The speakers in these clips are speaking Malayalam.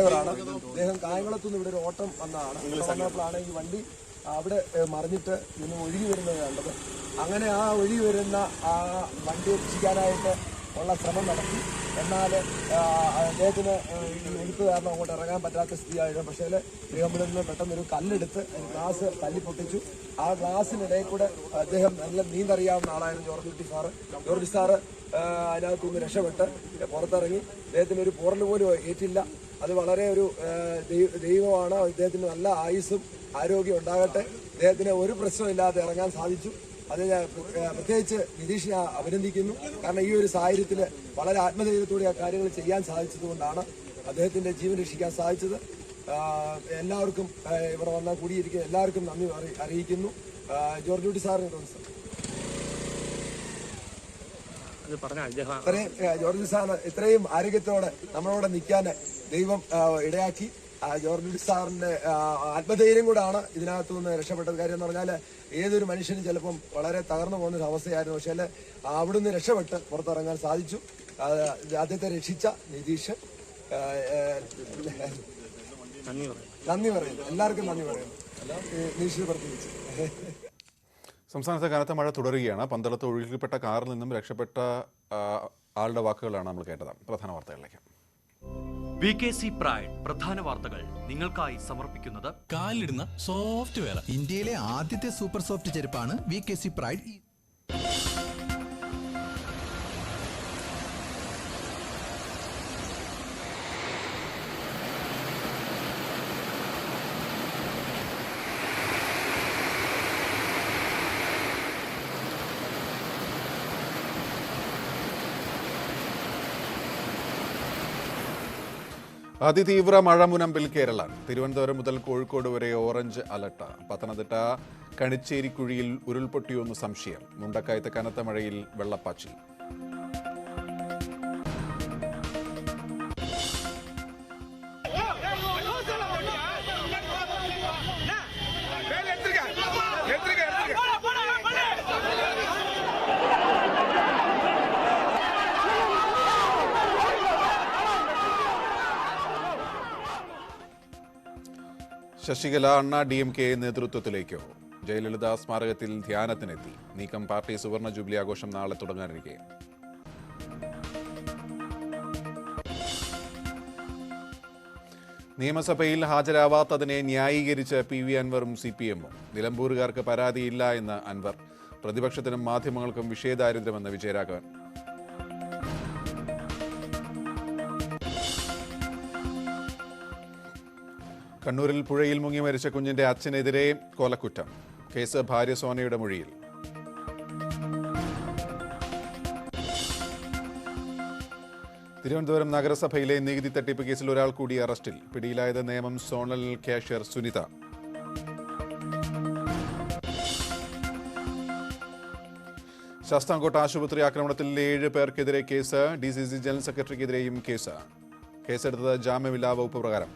ഡ്രൈവറാണ്. അദ്ദേഹം കായംകുളത്തുനിന്ന് ഇവിടെ ഒരു ഓട്ടം വന്നപ്പോഴാണ് ഈ വണ്ടി അവിടെ മറിഞ്ഞിട്ട് ഇന്ന് ഒഴുകി വരുന്നത് കണ്ടത്. അങ്ങനെ ആ ഒഴുകി വരുന്ന ആ വണ്ടി രക്ഷിക്കാനായിട്ട് ഉള്ള ശ്രമം നടത്തി. എന്നാൽ അദ്ദേഹത്തിന് ഈ ഒഴുക്ക് കാരണം അങ്ങോട്ട് ഇറങ്ങാൻ പറ്റാത്ത സ്ഥിതിയായിരുന്നു. പക്ഷേ ശ്രീകമ്പളിൽ നിന്ന് പെട്ടെന്നൊരു കല്ലെടുത്ത് ഗ്ലാസ് തല്ലിപ്പൊട്ടിച്ചു. ആ ഗ്ലാസിനിടയിൽ കൂടെ അദ്ദേഹം നല്ല നീന്തറിയാവുന്ന ആളായിരുന്നു ജോർജ് സാറ് അതിനകത്തു നിന്ന് രക്ഷപ്പെട്ട് പുറത്തിറങ്ങി. അദ്ദേഹത്തിന് ഒരു പോറൽ പോലും ഏറ്റില്ല. അത് വളരെ ഒരു ദൈവമാണ്. അദ്ദേഹത്തിന് നല്ല ആയുസ്സും ആരോഗ്യം ഉണ്ടാകട്ടെ. അദ്ദേഹത്തിന് ഒരു പ്രശ്നമില്ലാതെ ഇറങ്ങാൻ സാധിച്ചു. അത് ഞാൻ പ്രത്യേകിച്ച് നിതീഷിനെ അഭിനന്ദിക്കുന്നു. കാരണം ഈ ഒരു സാഹചര്യത്തിൽ വളരെ ആത്മധൈര്യത്തോടെ ആ കാര്യങ്ങൾ ചെയ്യാൻ സാധിച്ചതുകൊണ്ടാണ് അദ്ദേഹത്തിന്റെ ജീവൻ രക്ഷിക്കാൻ സാധിച്ചത്. എല്ലാവർക്കും ഇവിടെ വന്നാൽ കൂടിയിരിക്കുന്ന എല്ലാവർക്കും നന്ദി അറിയിക്കുന്നു. ജോർജ് കുട്ടി സാറിന് ജോർജ് സാറിന് ഇത്രയും ആരോഗ്യത്തോടെ നമ്മളോട് നിൽക്കാൻ ദൈവം ഇടയാക്കി. ജോർജ് സാറിന്റെ ആത്മധൈര്യം കൂടാണ് ഇതിനകത്തു നിന്ന് രക്ഷപ്പെട്ടത്. കാര്യം എന്ന് പറഞ്ഞാൽ ഏതൊരു മനുഷ്യനും ചിലപ്പം വളരെ തകർന്നു പോകുന്നൊരു അവസ്ഥയായിരുന്നു. പക്ഷേ അവിടുന്ന് രക്ഷപ്പെട്ട് പുറത്തിറങ്ങാൻ സാധിച്ചു. അദ്ദേഹത്തെ രക്ഷിച്ച നിതീഷ് നന്ദി പറയുന്നു. എല്ലാവർക്കും നന്ദി പറയുന്നു. നിതീഷ് പ്രത്യേകിച്ച്. സംസ്ഥാനത്ത് കനത്ത മഴ തുടരുകയാണ്. പന്തളത്ത് ഒഴുകിൽപ്പെട്ട കാറിൽ നിന്നും രക്ഷപ്പെട്ട ആളുടെ വാക്കുകളാണ് നമ്മൾ കേട്ടത്. പ്രധാന വാർത്തകളിലേക്ക്. VKC പ്രൈഡ് പ്രധാന വാർത്തകൾ നിങ്ങൾക്കായി സമർപ്പിക്കുന്നത് കാലിടുന്ന സോഫ്റ്റ് വെയർ. ഇന്ത്യയിലെ ആദ്യത്തെ സൂപ്പർ സോഫ്റ്റ് ചെരുപ്പാണ് VKC പ്രൈഡ്. അതിതീവ്ര മഴ മുനമ്പിൽ കേരളം. തിരുവനന്തപുരം മുതൽ കോഴിക്കോട് വരെ ഓറഞ്ച് അലർട്ട്. പത്തനംതിട്ട കണിച്ചേരിക്കുഴിയിൽ ഉരുൾപൊട്ടിയൊന്ന് സംശയം. മുണ്ടക്കയത്ത് കനത്ത മഴയിൽ വെള്ളപ്പാച്ചിൽ. ശശികല അണ്ണാ DMK നേതൃത്വത്തിലേക്കോ? ജയലളിത സ്മാരകത്തിൽ ധ്യാനത്തിനെത്തി. നീക്കം പാർട്ടി സുവർണ ജൂബിലി ആഘോഷം നാളെ തുടങ്ങാനിരിക്കെ. നിയമസഭയിൽ ഹാജരാവാത്തതിനെ ന്യായീകരിച്ച് PV അൻവറും CPM-ഉം. നിലമ്പൂരുകാർക്ക് പരാതിയില്ല എന്ന് അൻവർ. പ്രതിപക്ഷത്തിനും മാധ്യമങ്ങൾക്കും വിഷയദാരിദ്ര്യമെന്ന് വിജയരാഘവൻ. കണ്ണൂരിൽ പുഴയിൽ മുങ്ങി മരിച്ച കുഞ്ഞിന്റെ അച്ഛനെതിരെ കൊലക്കുറ്റം. കേസ് ഭാര്യ സോനയുടെ മൊഴിയിൽ. തിരുവനന്തപുരം നഗരസഭയിലെ നികുതി തട്ടിപ്പ് കേസിൽ ഒരാൾ കൂടി അറസ്റ്റിൽ. പിടിയിലായത് നേമം സോണൽ കാഷ്യർ സുനിത. ശാസ്താംകോട്ട ആശുപത്രി ആക്രമണത്തിൽ 7 പേർക്കെതിരെ കേസ്. DCC ജനറൽ സെക്രട്ടറിക്കെതിരെയും കേസ്. കേസെടുത്തത് ജാമ്യമില്ലാ വകുപ്പ് പ്രകാരം.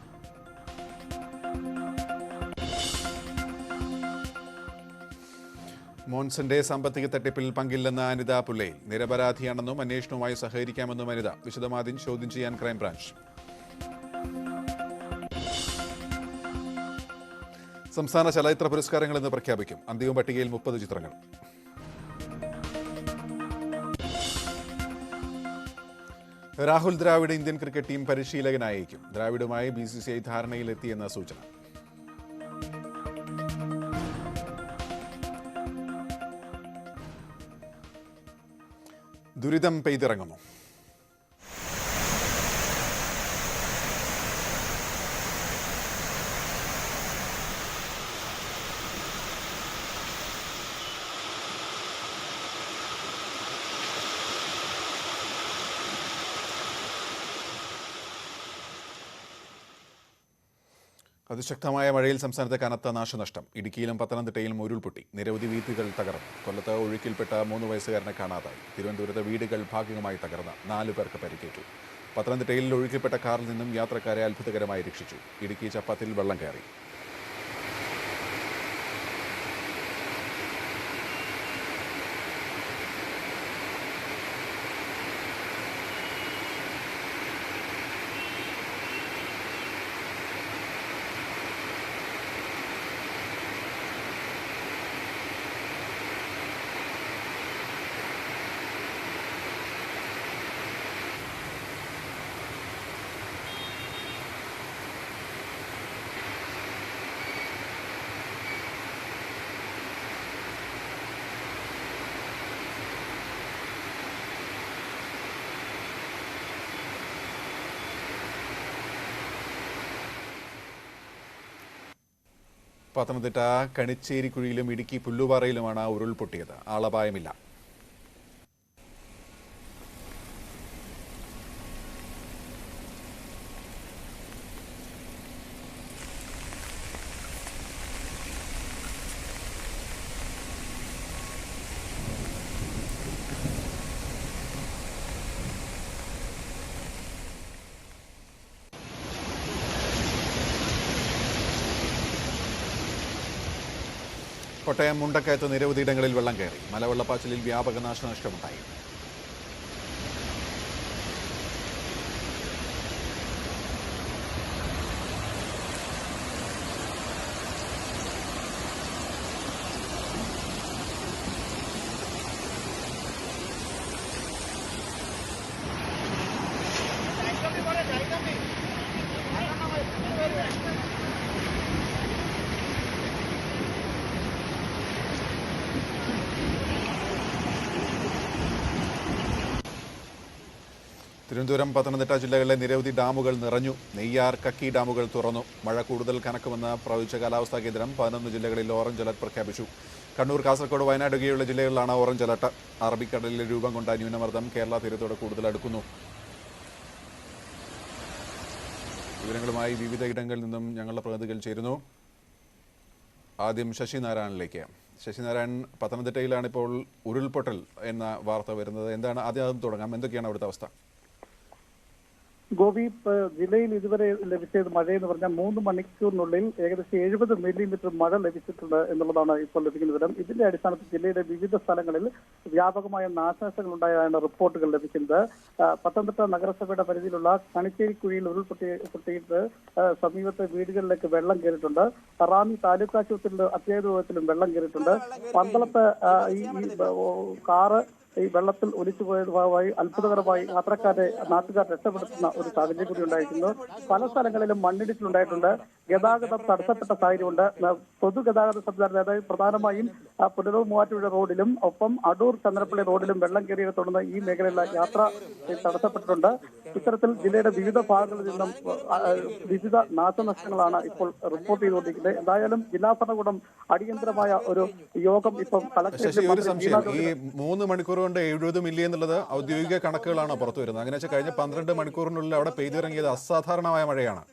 മോൻസന്റെ സാമ്പത്തിക തട്ടിപ്പിൽ പങ്കില്ലെന്ന അനിത പുല്ലയിൽ. നിരപരാധിയാണെന്നും അന്വേഷണവുമായി സഹകരിക്കാമെന്നും അനിത. വിശദമാദ്യം ചോദ്യം ചെയ്യാൻ ക്രൈംബ്രാഞ്ച്. സംസ്ഥാന ചലച്ചിത്ര പുരസ്കാരങ്ങൾ ഇന്ന് പ്രഖ്യാപിക്കും. അന്തിമ പട്ടികയിൽ 30 ചിത്രങ്ങൾ. Rahul Dravid Indian cricket team പരിശീലകനായേക്കും. ദ്രാവിഡുമായി BCCI ധാരണയിലെത്തിയെന്ന സൂചന. ദുരിതം പെയ്തിറങ്ങുന്നു. അതിശക്തമായ മഴയിൽ സംസ്ഥാനത്ത് കനത്ത നാശനഷ്ടം. ഇടുക്കിയിലും പത്തനംതിട്ടയിലും ഉരുൾപൊട്ടി. നിരവധി വീടുകൾ തകർന്നു. കൊല്ലത്ത് ഒഴുക്കിൽപ്പെട്ട 3 വയസ്സുകാരനെ കാണാതായി. തിരുവനന്തപുരത്ത് വീടുകൾ ഭാഗികമായി തകർന്ന് 4 പേർക്ക് പരിക്കേറ്റു. പത്തനംതിട്ടയിൽ ഒഴുക്കിൽപ്പെട്ട കാറിൽ നിന്നും യാത്രക്കാരെ അത്ഭുതകരമായി രക്ഷിച്ചു. ഇടുക്കി ചപ്പാത്തിൽ വെള്ളം കയറി. പത്തനംതിട്ട കണിച്ചേരിക്കുഴിയിലും ഇടുക്കി പുല്ലുപാറയിലുമാണ് ഉരുൾപൊട്ടിയത്. ആളപായമില്ല. കോട്ടയം മുണ്ടക്കയത്ത് നിരവധി ഇടങ്ങളിൽ വെള്ളം കയറി. മലവെള്ളപ്പാച്ചിലിൽ വ്യാപക നാശനഷ്ടമുണ്ടായി. തിരുവനന്തപുരം, പത്തനംതിട്ട ജില്ലകളിലെ നിരവധി ഡാമുകൾ നിറഞ്ഞു. നെയ്യാർ, കക്കി ഡാമുകൾ തുറന്നു. മഴ കൂടുതൽ കനക്കുമെന്ന് പ്രവചിച്ച കാലാവസ്ഥാ കേന്ദ്രം 11 ജില്ലകളിൽ ഓറഞ്ച് അലർട്ട് പ്രഖ്യാപിച്ചു. കണ്ണൂർ, കാസർഗോഡ്, വയനാട് ഒഴികെയുള്ള ജില്ലകളിലാണ് ഓറഞ്ച് അലർട്ട്. അറബിക്കടലിൽ രൂപം കൊണ്ട ന്യൂനമർദ്ദം കേരള തീരത്തോട് കൂടുതൽ അടുക്കുന്നു. വിവരങ്ങളുമായി വിവിധ ഇടങ്ങളിൽ നിന്നും ഞങ്ങളുടെ പ്രതിനിധികൾ ചേരുന്നു. ആദ്യം ശശിനാരായണനിലേക്ക്. ശശിനാരായൺ, പത്തനംതിട്ടയിലാണ് ഇപ്പോൾ ഉരുൾപൊട്ടൽ എന്ന വാർത്ത വരുന്നത്. എന്താണ് ആദ്യം തുടങ്ങാം, എന്തൊക്കെയാണ് അവിടുത്തെ അവസ്ഥ? ഗോപി, ജില്ലയിൽ ഇതുവരെ ലഭിച്ചത് മഴയെന്ന് പറഞ്ഞാൽ 3 മണിക്കൂറിനുള്ളിൽ ഏകദേശം 70 മില്ലിമീറ്റർ മഴ ലഭിച്ചിട്ടുണ്ട് എന്നുള്ളതാണ് ഇപ്പോൾ ലഭിക്കുന്ന വിവരം. ഇതിന്റെ അടിസ്ഥാനത്തിൽ ജില്ലയുടെ വിവിധ സ്ഥലങ്ങളിൽ വ്യാപകമായ നാശനഷ്ടങ്ങൾ ഉണ്ടായതാണ് റിപ്പോർട്ടുകൾ ലഭിക്കുന്നത്. പത്തനംതിട്ട നഗരസഭയുടെ പരിധിയിലുള്ള കണിച്ചേരിക്കുഴിയിൽ ഉരുൾപൊട്ടിയിട്ട് സമീപത്തെ വീടുകളിലേക്ക് വെള്ളം കയറിയിട്ടുണ്ട്. റാന്നി താലൂക്ക് ആശുപത്രിയിൽ അത്യാഹിത വിഭാഗത്തിലും വെള്ളം കയറിയിട്ടുണ്ട്. പന്തളത്ത് ഈ കാറ് ഈ വെള്ളത്തിൽ ഒലിച്ചുപോയത് ഭാഗമായി അത്ഭുതകരമായി നാട്ടുകാർ രക്ഷപ്പെടുത്തുന്ന ഒരു സാഹചര്യം കൂടി ഉണ്ടായിരിക്കുന്നു. പല സ്ഥലങ്ങളിലും മണ്ണിടിച്ചിലുണ്ടായിട്ടുണ്ട്. ഗതാഗതം തടസ്സപ്പെട്ട സാഹചര്യമുണ്ട്. പൊതുഗതാഗത സംവിധാനം, അതായത് പ്രധാനമായും പുനലൂർ മൂവാറ്റുപുഴ റോഡിലും ഒപ്പം അടൂർ ചന്ദ്രപ്പള്ളി റോഡിലും വെള്ളം കയറിയെ തുടർന്ന് ഈ മേഖലയിലെ യാത്ര തടസ്സപ്പെട്ടിട്ടുണ്ട്. ഇത്തരത്തിൽ ജില്ലയുടെ വിവിധ ഭാഗങ്ങളിൽ നിന്നും വിവിധ നാശനഷ്ടങ്ങളാണ് ഇപ്പോൾ റിപ്പോർട്ട് ചെയ്തുകൊണ്ടിരിക്കുന്നത്. എന്തായാലും ജില്ലാ ഭരണകൂടം അടിയന്തരമായ ഒരു യോഗം ഇപ്പം കളക്ടറേറ്റിൽ 3 മണിക്കൂർ കൊണ്ട് 70 മില്യൺ എന്നുള്ളത് ഔദ്യോഗിക കണക്കുകളാണ് പുറത്തു വരുന്നത്. അങ്ങനെ വെച്ചാൽ കഴിഞ്ഞ 12 മണിക്കൂറിനുള്ളിൽ അവിടെ പെയ്തിറങ്ങിയത് അസാധാരണമായ മഴയാണ്.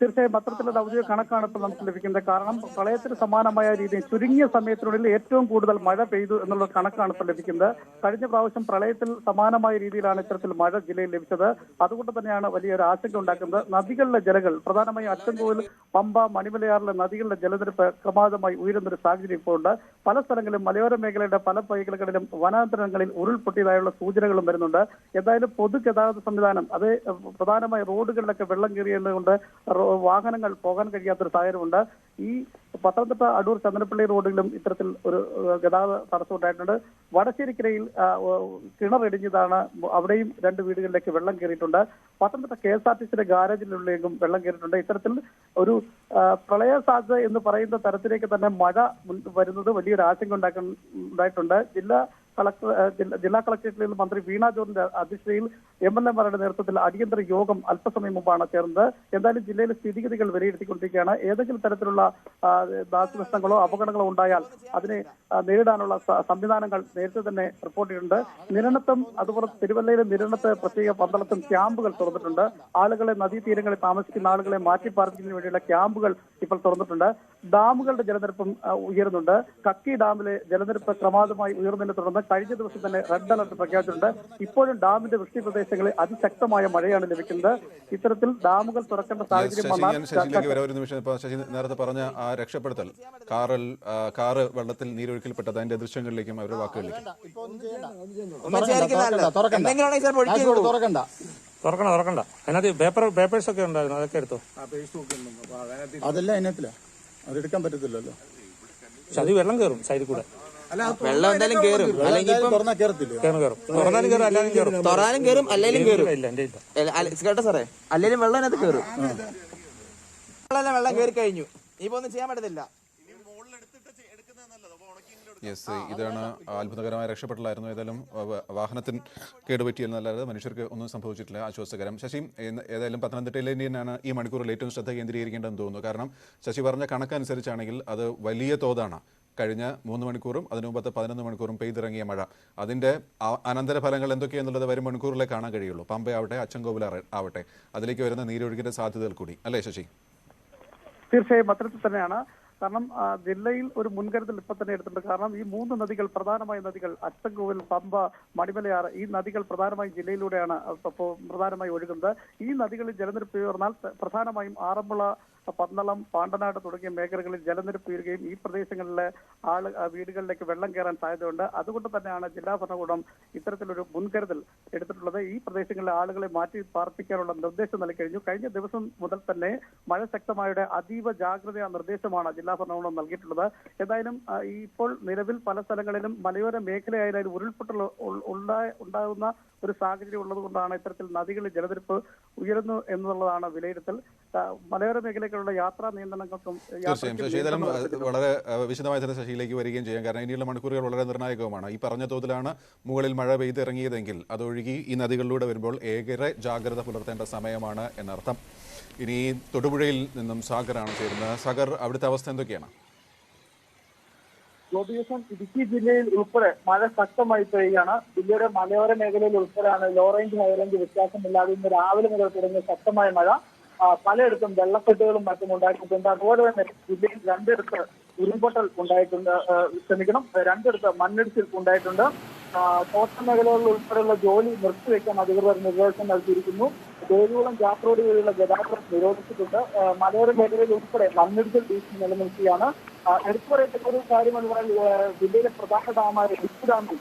തീർച്ചയായും അത്തരത്തിലുള്ള ഔദ്യോഗിക കണക്കാണ് ഇപ്പോൾ നമുക്ക് ലഭിക്കുന്നത്. കാരണം പ്രളയത്തിന് സമാനമായ രീതിയിൽ ചുരുങ്ങിയ സമയത്തിനുള്ളിൽ ഏറ്റവും കൂടുതൽ മഴ പെയ്തു എന്നുള്ള കണക്കാണ് ഇപ്പോൾ ലഭിക്കുന്നത്. കഴിഞ്ഞ പ്രാവശ്യം പ്രളയത്തിൽ സമാനമായ രീതിയിലാണ് ഇത്തരത്തിൽ മഴ ജില്ലയിൽ ലഭിച്ചത്. അതുകൊണ്ട് തന്നെയാണ് വലിയൊരു ആശങ്ക ഉണ്ടാക്കുന്നത്. നദികളിലെ ജലങ്ങൾ, പ്രധാനമായും അച്ചൻകോവിൽ, പമ്പ, മണിമലയാറിലെ നദികളിലെ ജലനിരപ്പ് ക്രമാതമായി ഉയരുന്നൊരു സാഹചര്യം ഇപ്പോൾ ഉണ്ട്. പല സ്ഥലങ്ങളിലും മലയോര മേഖലയുടെ പല മേഖലകളിലും വനാന്തരങ്ങളിൽ ഉരുൾപൊട്ടിയതായുള്ള സൂചനകളും വരുന്നുണ്ട്. എന്തായാലും പൊതുഗതാഗത സംവിധാനം, അത് പ്രധാനമായി റോഡുകളിലൊക്കെ വെള്ളം കയറിയതുകൊണ്ട് വാഹനങ്ങൾ പോകാൻ കഴിയാത്തൊരു സാഹചര്യമുണ്ട്. ഈ പത്തനംതിട്ട അടൂർ ചന്ദ്രപ്പള്ളി റോഡിലും ഇത്തരത്തിൽ ഒരു ഗതാഗത തടസ്സം ഉണ്ടായിട്ടുണ്ട്. വടശ്ശേരിക്കരയിൽ കിണറിടിഞ്ഞതാണ്, അവിടെയും 2 വീടുകളിലേക്ക് വെള്ളം കയറിയിട്ടുണ്ട്. പത്തനംതിട്ട KSRTCയുടെ ഗാരേജിനുള്ളിലേക്കും വെള്ളം കയറിയിട്ടുണ്ട്. ഇത്തരത്തിൽ ഒരു പ്രളയ സാധ്യത എന്ന് പറയുന്ന തരത്തിലേക്ക് തന്നെ മഴ വരുന്നത് വലിയൊരു ആശങ്ക ഉണ്ടായിട്ടുണ്ട്. ജില്ലാ കളക്ടറേറ്റിൽ മന്ത്രി വീണ ജോർജിന്റെ അധ്യക്ഷതയിൽ MLA-മാരുടെ നേതൃത്വത്തിൽ അടിയന്തര യോഗം അല്പസമയം മുമ്പാണ് ചേർന്നത്. എന്തായാലും ജില്ലയിലെ സ്ഥിതിഗതികൾ വിലയിരുത്തിക്കൊണ്ടിരിക്കുകയാണ്. ഏതെങ്കിലും തരത്തിലുള്ള നാശനഷ്ടങ്ങളോ അപകടങ്ങളോ ഉണ്ടായാൽ അതിനെ നേരിടാനുള്ള സംവിധാനങ്ങൾ നേരത്തെ തന്നെ റിപ്പോർട്ട് ചെയ്തിട്ടുണ്ട്. നിരണത്തും അതുപോലെ തിരുവല്ലയിലെ നിരണത്ത്, പ്രത്യേക പന്തളത്തും ക്യാമ്പുകൾ തുറന്നിട്ടുണ്ട്. ആളുകളെ നദീതീരങ്ങളിൽ താമസിക്കുന്ന ആളുകളെ മാറ്റിപ്പാർപ്പിക്കുന്നതിന് വേണ്ടിയുള്ള ക്യാമ്പുകൾ ഇപ്പോൾ തുറന്നിട്ടുണ്ട്. ഡാമുകളുടെ ജലനിരപ്പും ഉയരുന്നുണ്ട്. കക്കി ഡാമിലെ ജലനിരപ്പ് ക്രമാതമായി ഉയർന്നതിനെ തുടർന്ന് കഴിഞ്ഞ ദിവസം തന്നെ റെഡ് അലർട്ട് പ്രഖ്യാപിച്ചിട്ടുണ്ട്. ഇപ്പോഴും ഡാമിന്റെ വൃഷ്ടി പ്രദേശങ്ങളിൽ അതിശക്തമായ മഴയാണ് ലഭിക്കുന്നത്. ഇത്തരത്തിൽ ഡാമുകൾ തുറക്കേണ്ട സാഹചര്യം ശശി നേരത്തെ പറഞ്ഞ ആ രക്ഷപ്പെടുത്തൽ, കാറ് വെള്ളത്തിൽ നീരൊഴുക്കിൽപ്പെട്ടത്, അതിന്റെ ദൃശ്യങ്ങളിലേക്കും അവരുടെ വാക്കുകളിലേക്കും തുറക്കണ്ട. അതിനകത്ത് പേപ്പേഴ്സ് ഒക്കെ ഉണ്ടായിരുന്നു, അതൊക്കെ എടുത്തോ. അതെല്ലാം അതിനകത്തില്ല, അതെടുക്കാൻ പറ്റത്തില്ലല്ലോ. പക്ഷെ അത് വെള്ളം കയറും സൈഡിൽ കൂടെ. വെള്ളം എന്തായാലും കയറും, അല്ലെങ്കിൽ തുറന്നാൽ കയറത്തില്ല. തുറന്നാലും കയറും, അല്ലാലും കയറും. തുറന്നാലും കയറും, അല്ലെങ്കിലും കയറും. ഇല്ല, എന്റെ ഇല്ല കേട്ടോ സാറേ, അല്ലെങ്കിലും വെള്ളം അതിനകത്ത് കയറും. വെള്ളം കയറി കഴിഞ്ഞു, ഇപ്പൊ ഒന്നും ചെയ്യാൻ പറ്റത്തില്ല. യെസ്, ഇതാണ് അത്ഭുതകരമായ രക്ഷപ്പെടലായിരുന്നു. ഏതായാലും വാഹനത്തിന് കേടുപറ്റിയെന്നല്ലാതെ മനുഷ്യർക്ക് ഒന്നും സംഭവിച്ചിട്ടില്ല. ആശ്വാസകരം. ശശി, ഏതായാലും പത്തനംതിട്ടയിലെ തന്നെയാണ് ഈ മണിക്കൂറിൽ ഏറ്റവും ശ്രദ്ധ കേന്ദ്രീകരിക്കേണ്ടതെന്ന് തോന്നുന്നു. കാരണം ശശി പറഞ്ഞ കണക്കനുസരിച്ചാണെങ്കിൽ അത് വലിയ തോതാണ്. കഴിഞ്ഞ 3 മണിക്കൂറും അതിനു മുമ്പത്തെ 11 മണിക്കൂറും പെയ്തിറങ്ങിയ മഴ, അതിൻ്റെ അനന്തരഫലങ്ങൾ എന്തൊക്കെയെന്നുള്ളത് വരും മണിക്കൂറിലേ കാണാൻ കഴിയുള്ളൂ. പമ്പയാവട്ടെ, അച്ചൻകോവിൽ ആവട്ടെ, അതിലേക്ക് വരുന്ന നീരൊഴുക്കിൻ്റെ സാധ്യതകൾ കൂടി, അല്ലേ ശശി? തീർച്ചയായും അത്തരത്തിൽ തന്നെയാണ്. കാരണം ജില്ലയിൽ ഒരു മുൻകരുതൽ ഇപ്പൊ തന്നെ എടുത്തിട്ടുണ്ട്. കാരണം ഈ 3 നദികൾ, പ്രധാനമായ നദികൾ അച്ചൻകോവിൽ, പമ്പ, മണിമലയാറ്, ഈ നദികൾ പ്രധാനമായും ജില്ലയിലൂടെയാണ് പ്രധാനമായി ഒഴുകുന്നത്. ഈ നദികളിൽ ജലനിരപ്പ് ഉയർന്നാൽ പ്രധാനമായും ആറന്മുള, പന്തളം, പാണ്ടനാട് തുടങ്ങിയ മേഖലകളിൽ ജലനിരപ്പ് ഉയരുകയും ഈ പ്രദേശങ്ങളിലെ വീടുകളിലേക്ക് വെള്ളം കയറാൻ സാധ്യതയുണ്ട്. അതുകൊണ്ട് തന്നെയാണ് ജില്ലാ ഭരണകൂടം ഇത്തരത്തിലൊരു മുൻകരുതൽ എടുത്തിട്ടുള്ളത്. ഈ പ്രദേശങ്ങളിലെ ആളുകളെ മാറ്റി പാർപ്പിക്കാനുള്ള നിർദ്ദേശം നൽകി കഴിഞ്ഞു. കഴിഞ്ഞ ദിവസം മുതൽ തന്നെ മഴ ശക്തമായയുടെ അതീവ ജാഗ്രതാ നിർദ്ദേശമാണ് ജില്ലാ ഭരണകൂടം നൽകിയിട്ടുള്ളത്. ഏതായാലും ഇപ്പോൾ നിലവിൽ പല സ്ഥലങ്ങളിലും മലയോര മേഖലയായാലും ഉരുൾപൊട്ടൽ ഉണ്ടാകുന്ന ഒരു സാഹചര്യം ഉള്ളതുകൊണ്ടാണ് ഇത്തരത്തിൽ നദികളിൽ ജലനിരപ്പ് ഉയരുന്നു എന്നുള്ളതാണ് വിലയിരുത്തൽ. മലയോര മേഖലയിലുള്ള യാത്രാ നിയന്ത്രണങ്ങൾക്കും തീർച്ചയായും വളരെ വിശദമായ തന്നെ ശശിയിലേക്ക് വരികയും ചെയ്യാം. കാരണം ഇനിയുള്ള മണിക്കൂറുകൾ വളരെ നിർണായകവുമാണ്. ഈ പറഞ്ഞ തോതിലാണ് മുകളിൽ മഴ പെയ്തിറങ്ങിയതെങ്കിൽ അതൊഴുകി ഈ നദികളിലൂടെ വരുമ്പോൾ ഏറെ ജാഗ്രത പുലർത്തേണ്ട സമയമാണ് എന്നർത്ഥം. ഇനി തൊടുപുഴയിൽ നിന്നും സാഗറാണ് ചേരുന്നത്. സാഗർ, അവിടുത്തെ അവസ്ഥ എന്തൊക്കെയാണ്? ഇടുക്കി ജില്ലയിൽ ഉൾപ്പെടെ മഴ ശക്തമായി പെയ്യുകയാണ്. ജില്ലയുടെ മലയോര മേഖലയിൽ ഉൾപ്പെടെയാണ് ലോ റേഞ്ച് ഹൈ റേഞ്ച് വ്യത്യാസമില്ലാതെ ഇന്ന് രാവിലെ മുതൽ തുടങ്ങിയ ശക്തമായ മഴ പലയിടത്തും വെള്ളക്കെട്ടുകളും മറ്റും ഉണ്ടാക്കിയിട്ടുണ്ട്. അതുപോലെ തന്നെ ജില്ലയിൽ 2 ഉരുൾപൊട്ടൽ ഉണ്ടായിട്ടുണ്ട്, രണ്ടിടത്ത് മണ്ണിടിച്ചിൽ ഉണ്ടായിട്ടുണ്ട്. തോട്ടം മേഖലകളിൽ ഉൾപ്പെടെയുള്ള ജോലി നിർത്തിവെക്കാൻ അധികൃതർ നിർദ്ദേശം നൽകിയിരിക്കുന്നു. ദേവികുളം ജാപ്പ് റോഡ് വഴിയുള്ള ഗതാഗതം നിരോധിച്ചിട്ടുണ്ട്. മലയോര മേഖലയിൽ ഉൾപ്പെടെ മണ്ണിടിച്ചിൽ ഭീഷണി നിലനിൽക്കുകയാണ്. എടുത്തു പറയത്തക്ക ഒരു കാര്യമെന്ന് പറഞ്ഞാൽ ജില്ലയിലെ പ്രധാന ഡാമായ ഇടുക്കി ഡാമിൽ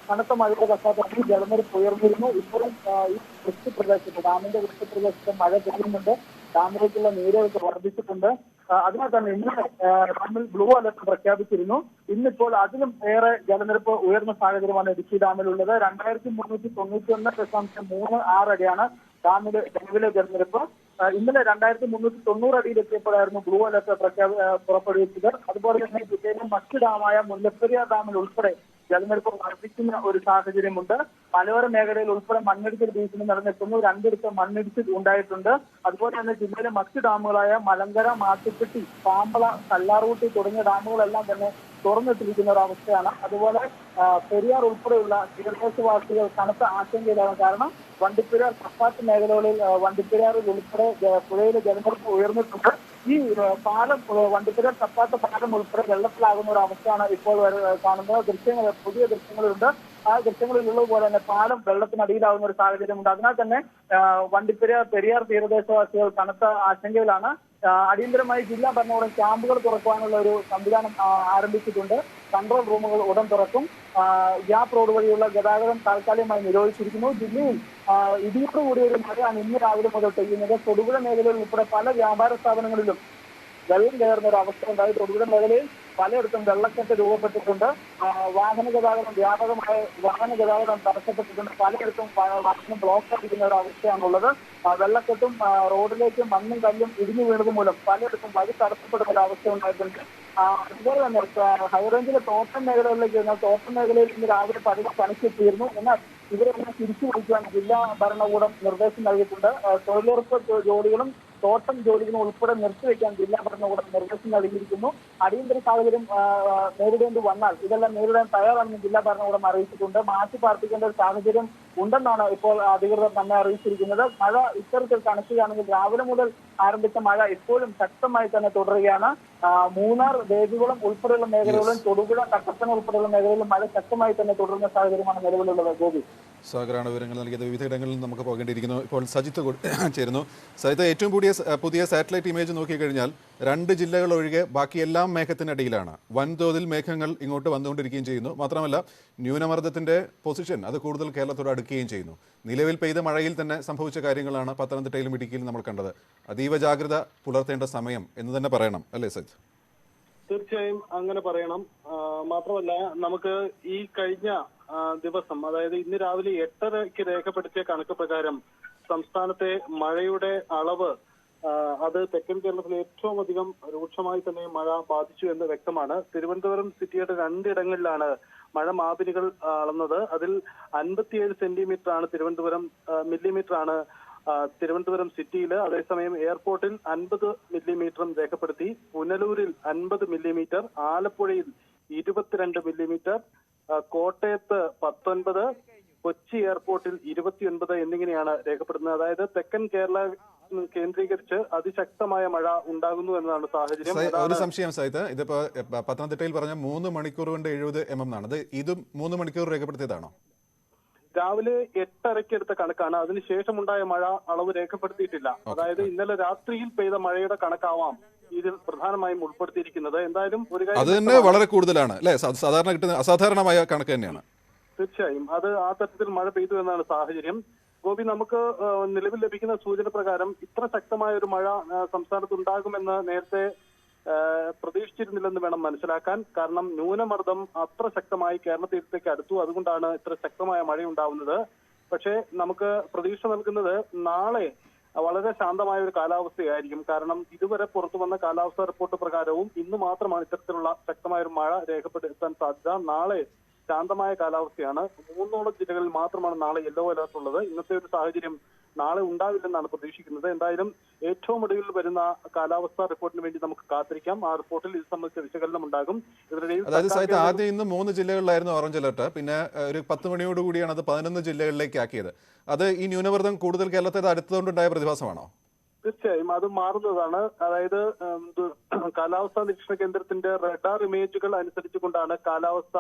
കനത്ത മഴയുടെ പശ്ചാത്തലത്തിൽ ജലനിരപ്പ് ഉയർന്നിരുന്നു. ഇപ്പോഴും ഈ വൃഷ്ടിപ്രദേശത്ത്, ഡാമിന്റെ വൃഷ്ടിപ്രദേശത്ത് മഴ പെയ്യുന്നുണ്ട്. ഡാമിലേക്കുള്ള നീരൊഴുക്ക് വർദ്ധിച്ചിട്ടുണ്ട്. അതിനാൽ തന്നെ ഇന്നലെ ഡാമിൽ ബ്ലൂ അലർട്ട് പ്രഖ്യാപിച്ചിരുന്നു. ഇന്നിപ്പോൾ അതിലും ഏറെ ജലനിരപ്പ് ഉയർന്ന സാഹചര്യമാണ് ഇടുക്കി ഡാമിലുള്ളത്. 2391.36 അടിയാണ് ഡാമിലെ നിലവിലെ ജലനിരപ്പ്. ഇന്നലെ 2390 അടിയിലെത്തിയപ്പോഴായിരുന്നു ബ്ലൂ അലർട്ട് പുറപ്പെടുവിച്ചത്. അതുപോലെ തന്നെ ജില്ലയിലെ മറ്റ് ഡാമായ മുല്ലപ്പെരിയാർ ഡാമിൽ ഉൾപ്പെടെ ജലനിരപ്പ് വർദ്ധിക്കുന്ന ഒരു സാഹചര്യമുണ്ട്. മലയോര മേഖലയിൽ ഉൾപ്പെടെ മണ്ണിടിച്ചിൽ ഭീഷണി നിലനിൽക്കുന്നു. 2 മണ്ണിടിച്ചിൽ ഉണ്ടായിട്ടുണ്ട്. അതുപോലെ തന്നെ ജില്ലയിലെ മറ്റ് ഡാമുകളായ മലങ്കര, മാട്ടുപ്പെട്ടി, പാമ്പള, കല്ലാർകുട്ടി തുടങ്ങിയ ഡാമുകളെല്ലാം തന്നെ തുറന്നിട്ടിരിക്കുന്ന ഒരു അവസ്ഥയാണ്. അതുപോലെ പെരിയാർ ഉൾപ്പെടെയുള്ള തീരദേശവാസികൾ കനത്ത ആശങ്കയിലാണ്. കാരണം വണ്ടിപ്പെരിയാർ ചപ്പാത്ത് മേഖലകളിൽ വണ്ടിപ്പെരിയാറിൽ ഉൾപ്പെടെ പുഴയിലെ ജലനിരപ്പ് ഉയർന്നിട്ടുണ്ട്. ഈ പാലം, വണ്ടിപ്പെരിയാർ ചപ്പാത്ത് പാലം ഉൾപ്പെടെ വെള്ളത്തിലാകുന്ന ഒരു അവസ്ഥയാണ് ഇപ്പോൾ കാണുന്നത്. പുതിയ ദൃശ്യങ്ങളുണ്ട്. ആ ദൃശ്യങ്ങളിലുള്ളത് പോലെ തന്നെ പാലം വെള്ളത്തിനടിയിലാവുന്ന ഒരു സാഹചര്യമുണ്ട്. അതിനാൽ തന്നെ പെരിയാർ തീരദേശവാസികൾ കനത്ത ആശങ്കയിലാണ്. അടിയന്തരമായി ജില്ലാ ഭരണകൂടം ക്യാമ്പുകൾ തുറക്കുവാനുള്ള ഒരു സംവിധാനം ആരംഭിച്ചിട്ടുണ്ട്. കൺട്രോൾ റൂമുകൾ ഉടൻ തുറക്കും. ഗ്യാപ്പ് റോഡ് വഴിയുള്ള ഗതാഗതം താൽക്കാലികമായി നിരോധിച്ചിരിക്കുന്നു. ജില്ലയിൽ ഇടിയോടുകൂടിയ ഒരു മഴയാണ് ഇന്ന് രാവിലെ മുതൽ പെയ്യുന്നത്. തൊടുപുഴ മേഖലയിൽ ഉൾപ്പെടെ പല വ്യാപാര സ്ഥാപനങ്ങളിലും വെള്ളം കയറുന്ന ഒരു അവസ്ഥ ഉണ്ടായി. തൊടുപുഴ മേഖലയിൽ പലയിടത്തും വെള്ളക്കെട്ട് രൂപപ്പെട്ടിട്ടുണ്ട്. വാഹന ഗതാഗതം തടസ്സപ്പെട്ടിട്ടുണ്ട്. പലയിടത്തും വാഹനം ബ്ലോക്ക് അടിക്കുന്ന ഒരു അവസ്ഥയാണുള്ളത്. വെള്ളക്കെട്ടും റോഡിലേക്ക് മണ്ണും കല്ലും ഇടിഞ്ഞു വീണത് മൂലം പലയിടത്തും വഴി തടസ്സപ്പെടുന്ന ഒരു അവസ്ഥ ഉണ്ടായിട്ടുണ്ട്. അതുപോലെ തന്നെ ഹൈറേഞ്ചിലെ തോട്ടം മേഖലകളിലേക്ക് വരുന്ന തോട്ടം മേഖലയിൽ ഇന്ന് രാവിലെ പണിക്കെത്തിയിരുന്നു. എന്നാൽ ഇവരെല്ലാം തിരിച്ചു വിളിക്കുവാൻ ജില്ലാ ഭരണകൂടം നിർദ്ദേശം നൽകിയിട്ടുണ്ട്. തൊഴിലുറപ്പ് ജോലികളും തോട്ടം ജോലികളും ഉൾപ്പെടെ നിർത്തിവെക്കാൻ ജില്ലാ ഭരണകൂടം നിർദ്ദേശം നൽകിയിരിക്കുന്നു. അടിയന്തര സാഹചര്യം നേരിടേണ്ടി വന്നാൽ ഇതെല്ലാം നേരിടാൻ തയ്യാറാണെന്ന് ജില്ലാ ഭരണകൂടം അറിയിച്ചിട്ടുണ്ട്. മാറ്റി പാർപ്പിക്കേണ്ട ഒരു സാഹചര്യം ഉണ്ടെന്നാണ് ഇപ്പോൾ അധികൃതർ നമ്മെ അറിയിച്ചിരിക്കുന്നത്. മഴ ഇത്തരത്തിൽ കണക്കുകയാണെങ്കിൽ രാവിലെ മുതൽ ആരംഭിച്ച മഴ ഇപ്പോഴും ശക്തമായി തന്നെ തുടരുകയാണ്. മൂന്നാർ, ദേവികുളം ഉൾപ്പെടെയുള്ള മേഖലകളിലും തൊടുപുഴ, കട്ടപ്പന ഉൾപ്പെടെയുള്ള മേഖലകളിലും മഴ ശക്തമായി തന്നെ തുടരുന്ന സാഹചര്യമാണ് നിലവിലുള്ളത്. ഗോപി, സാഗറാണ് വിവരങ്ങൾ നൽകിയത്. വിവിധ ഇടങ്ങളിൽ നമുക്ക് പോകേണ്ടിയിരിക്കുന്നു. ഇപ്പോൾ സജിത്ത് ചേരുന്നു. സജിത്ത്, ഏറ്റവും പുതിയ സാറ്റലൈറ്റ് ഇമേജ് നോക്കിക്കഴിഞ്ഞാൽ 2 ജില്ലകൾ ഒഴികെ ബാക്കി എല്ലാം മേഘത്തിനടിയിലാണ്. വൻതോതിൽ മേഘങ്ങൾ ഇങ്ങോട്ട് വന്നുകൊണ്ടിരിക്കുകയും ചെയ്യുന്നു. മാത്രമല്ല ന്യൂനമർദ്ദത്തിന്റെ പൊസിഷൻ അത് കൂടുതൽ കേരളത്തോട് അടുക്കുകയും ചെയ്യുന്നു. നിലവിൽ പെയ്ത മഴയിൽ തന്നെ സംഭവിച്ച കാര്യങ്ങളാണ് പത്തനംതിട്ടയിലും ഇടുക്കിയിലും നമ്മൾ കണ്ടത്. അതീവ ജാഗ്രത പുലർത്തേണ്ട സമയം എന്ന് തന്നെ പറയണം, അല്ലേ സജിത്ത്? തീർച്ചയായും അങ്ങനെ പറയണം. മാത്രമല്ല നമുക്ക് ഈ കഴിഞ്ഞ ദിവസം, അതായത് ഇന്ന് രാവിലെ 8:30 രേഖപ്പെടുത്തിയ കണക്ക് പ്രകാരം സംസ്ഥാനത്തെ മഴയുടെ അളവ് അത് തെക്കൻ കേരളത്തിൽ ഏറ്റവും അധികം രൂക്ഷമായി തന്നെ മഴ ബാധിച്ചു എന്ന് വ്യക്തമാണ്. തിരുവനന്തപുരം സിറ്റിയുടെ 2 ഇടങ്ങളിലാണ് മഴ മാപിനികൾ അളന്നത്. അതിൽ 57 സെന്റിമീറ്റർ ആണ് മില്ലിമീറ്റർ ആണ് തിരുവനന്തപുരം സിറ്റിയിൽ. അതേസമയം എയർപോർട്ടിൽ 50 മില്ലിമീറ്ററും രേഖപ്പെടുത്തി. പുനലൂരിൽ 50 മില്ലിമീറ്റർ, ആലപ്പുഴയിൽ 22 മില്ലിമീറ്റർ, കോട്ടയത്ത് 19, കൊച്ചി എയർപോർട്ടിൽ 29 എന്നിങ്ങനെയാണ് രേഖപ്പെടുന്നത്. അതായത് തെക്കൻ കേരള കേന്ദ്രീകരിച്ച് അതിശക്തമായ മഴ ഉണ്ടാകുന്നു എന്നതാണ് സാഹചര്യം. ഒരു സംശയം സഹിത്, ഇതിപ്പോ പത്തനംതിട്ടയിൽ പറഞ്ഞ 3 മണിക്കൂർ കൊണ്ട് 70 mm എന്നാണ്. അത് ഇതും 3 മണിക്കൂർ രേഖപ്പെടുത്തിയതാണോ? രാവിലെ 8:30 എടുത്ത കണക്കാണ്. അതിനുശേഷമുണ്ടായ മഴ അളവ് രേഖപ്പെടുത്തിയിട്ടില്ല. അതായത് ഇന്നലെ രാത്രിയിൽ പെയ്ത മഴയുടെ കണക്കാവാം ഇതിൽ പ്രധാനമായും ഉൾപ്പെടുത്തിയിരിക്കുന്നത്. എന്തായാലും ഒരു കാര്യം അത് തന്നെ വളരെ കൂടുതലാണ് അല്ലെ? സാധാരണ കിട്ടുന്ന അസാധാരണമായ കണക്ക് തന്നെയാണ്. തീർച്ചയായും അത് ആ തരത്തിൽ മഴ പെയ്തു എന്നാണ് സാഹചര്യം. ഗോപി, നമുക്ക് നിലവിൽ ലഭിക്കുന്ന സൂചന പ്രകാരം ഇത്ര ശക്തമായ ഒരു മഴ സംസ്ഥാനത്ത് ഉണ്ടാകുമെന്ന് നേരത്തെ പ്രതീക്ഷിച്ചിരുന്നില്ലെന്ന് വേണം മനസ്സിലാക്കാൻ. കാരണം ന്യൂനമർദ്ദം അത്ര ശക്തമായി കേരള തീരത്തേക്ക് അടുത്തു. അതുകൊണ്ടാണ് ഇത്ര ശക്തമായ മഴ ഉണ്ടാവുന്നത്. പക്ഷേ നമുക്ക് പ്രതീക്ഷ നൽകുന്നത് നാളെ വളരെ ശാന്തമായ ഒരു കാലാവസ്ഥയായിരിക്കും. കാരണം ഇതുവരെ പുറത്തു വന്ന കാലാവസ്ഥാ റിപ്പോർട്ട് പ്രകാരവും ഇന്ന് മാത്രമാണ് ഇത്തരത്തിലുള്ള ശക്തമായ ഒരു മഴ രേഖപ്പെടുത്താൻ സാധ്യത. നാളെ ശാന്തമായ കാലാവസ്ഥയാണ്. 3ഓളം ജില്ലകളിൽ മാത്രമാണ് നാളെ യെല്ലോ അലർട്ട് ഉള്ളത്. ഇന്നത്തെ ഒരു സാഹചര്യം നാളെ ഉണ്ടാവില്ലെന്നാണ് പ്രതീക്ഷിക്കുന്നത്. എന്തായാലും ഏറ്റവും ഒടുവിൽ വരുന്ന കാലാവസ്ഥാ റിപ്പോർട്ടിന് വേണ്ടി നമുക്ക് കാത്തിരിക്കാം. ആ റിപ്പോർട്ടിൽ ഇത് സംബന്ധിച്ച വിശകലനം ഉണ്ടാകും. അതായത് സാഹിത്യ ആദ്യം ഇന്ന് 3 ജില്ലകളിലായിരുന്നു ഓറഞ്ച് അലർട്ട്. പിന്നെ ഒരു 10 മണിയോടുകൂടിയാണ് അത് 11 ജില്ലകളിലേക്ക് ആക്കിയത്. അത് ഈ ന്യൂനമർദ്ദം കൂടുതൽ കേരളത്തെ അടുത്തുകൊണ്ടുണ്ടായ പ്രതിഭാസമാണോ? തീർച്ചയായും അത് മാറുന്നതാണ്. അതായത് കാലാവസ്ഥാ നിരീക്ഷണ കേന്ദ്രത്തിന്റെ റഡാർ ഇമേജുകൾ അനുസരിച്ചുകൊണ്ടാണ് കാലാവസ്ഥ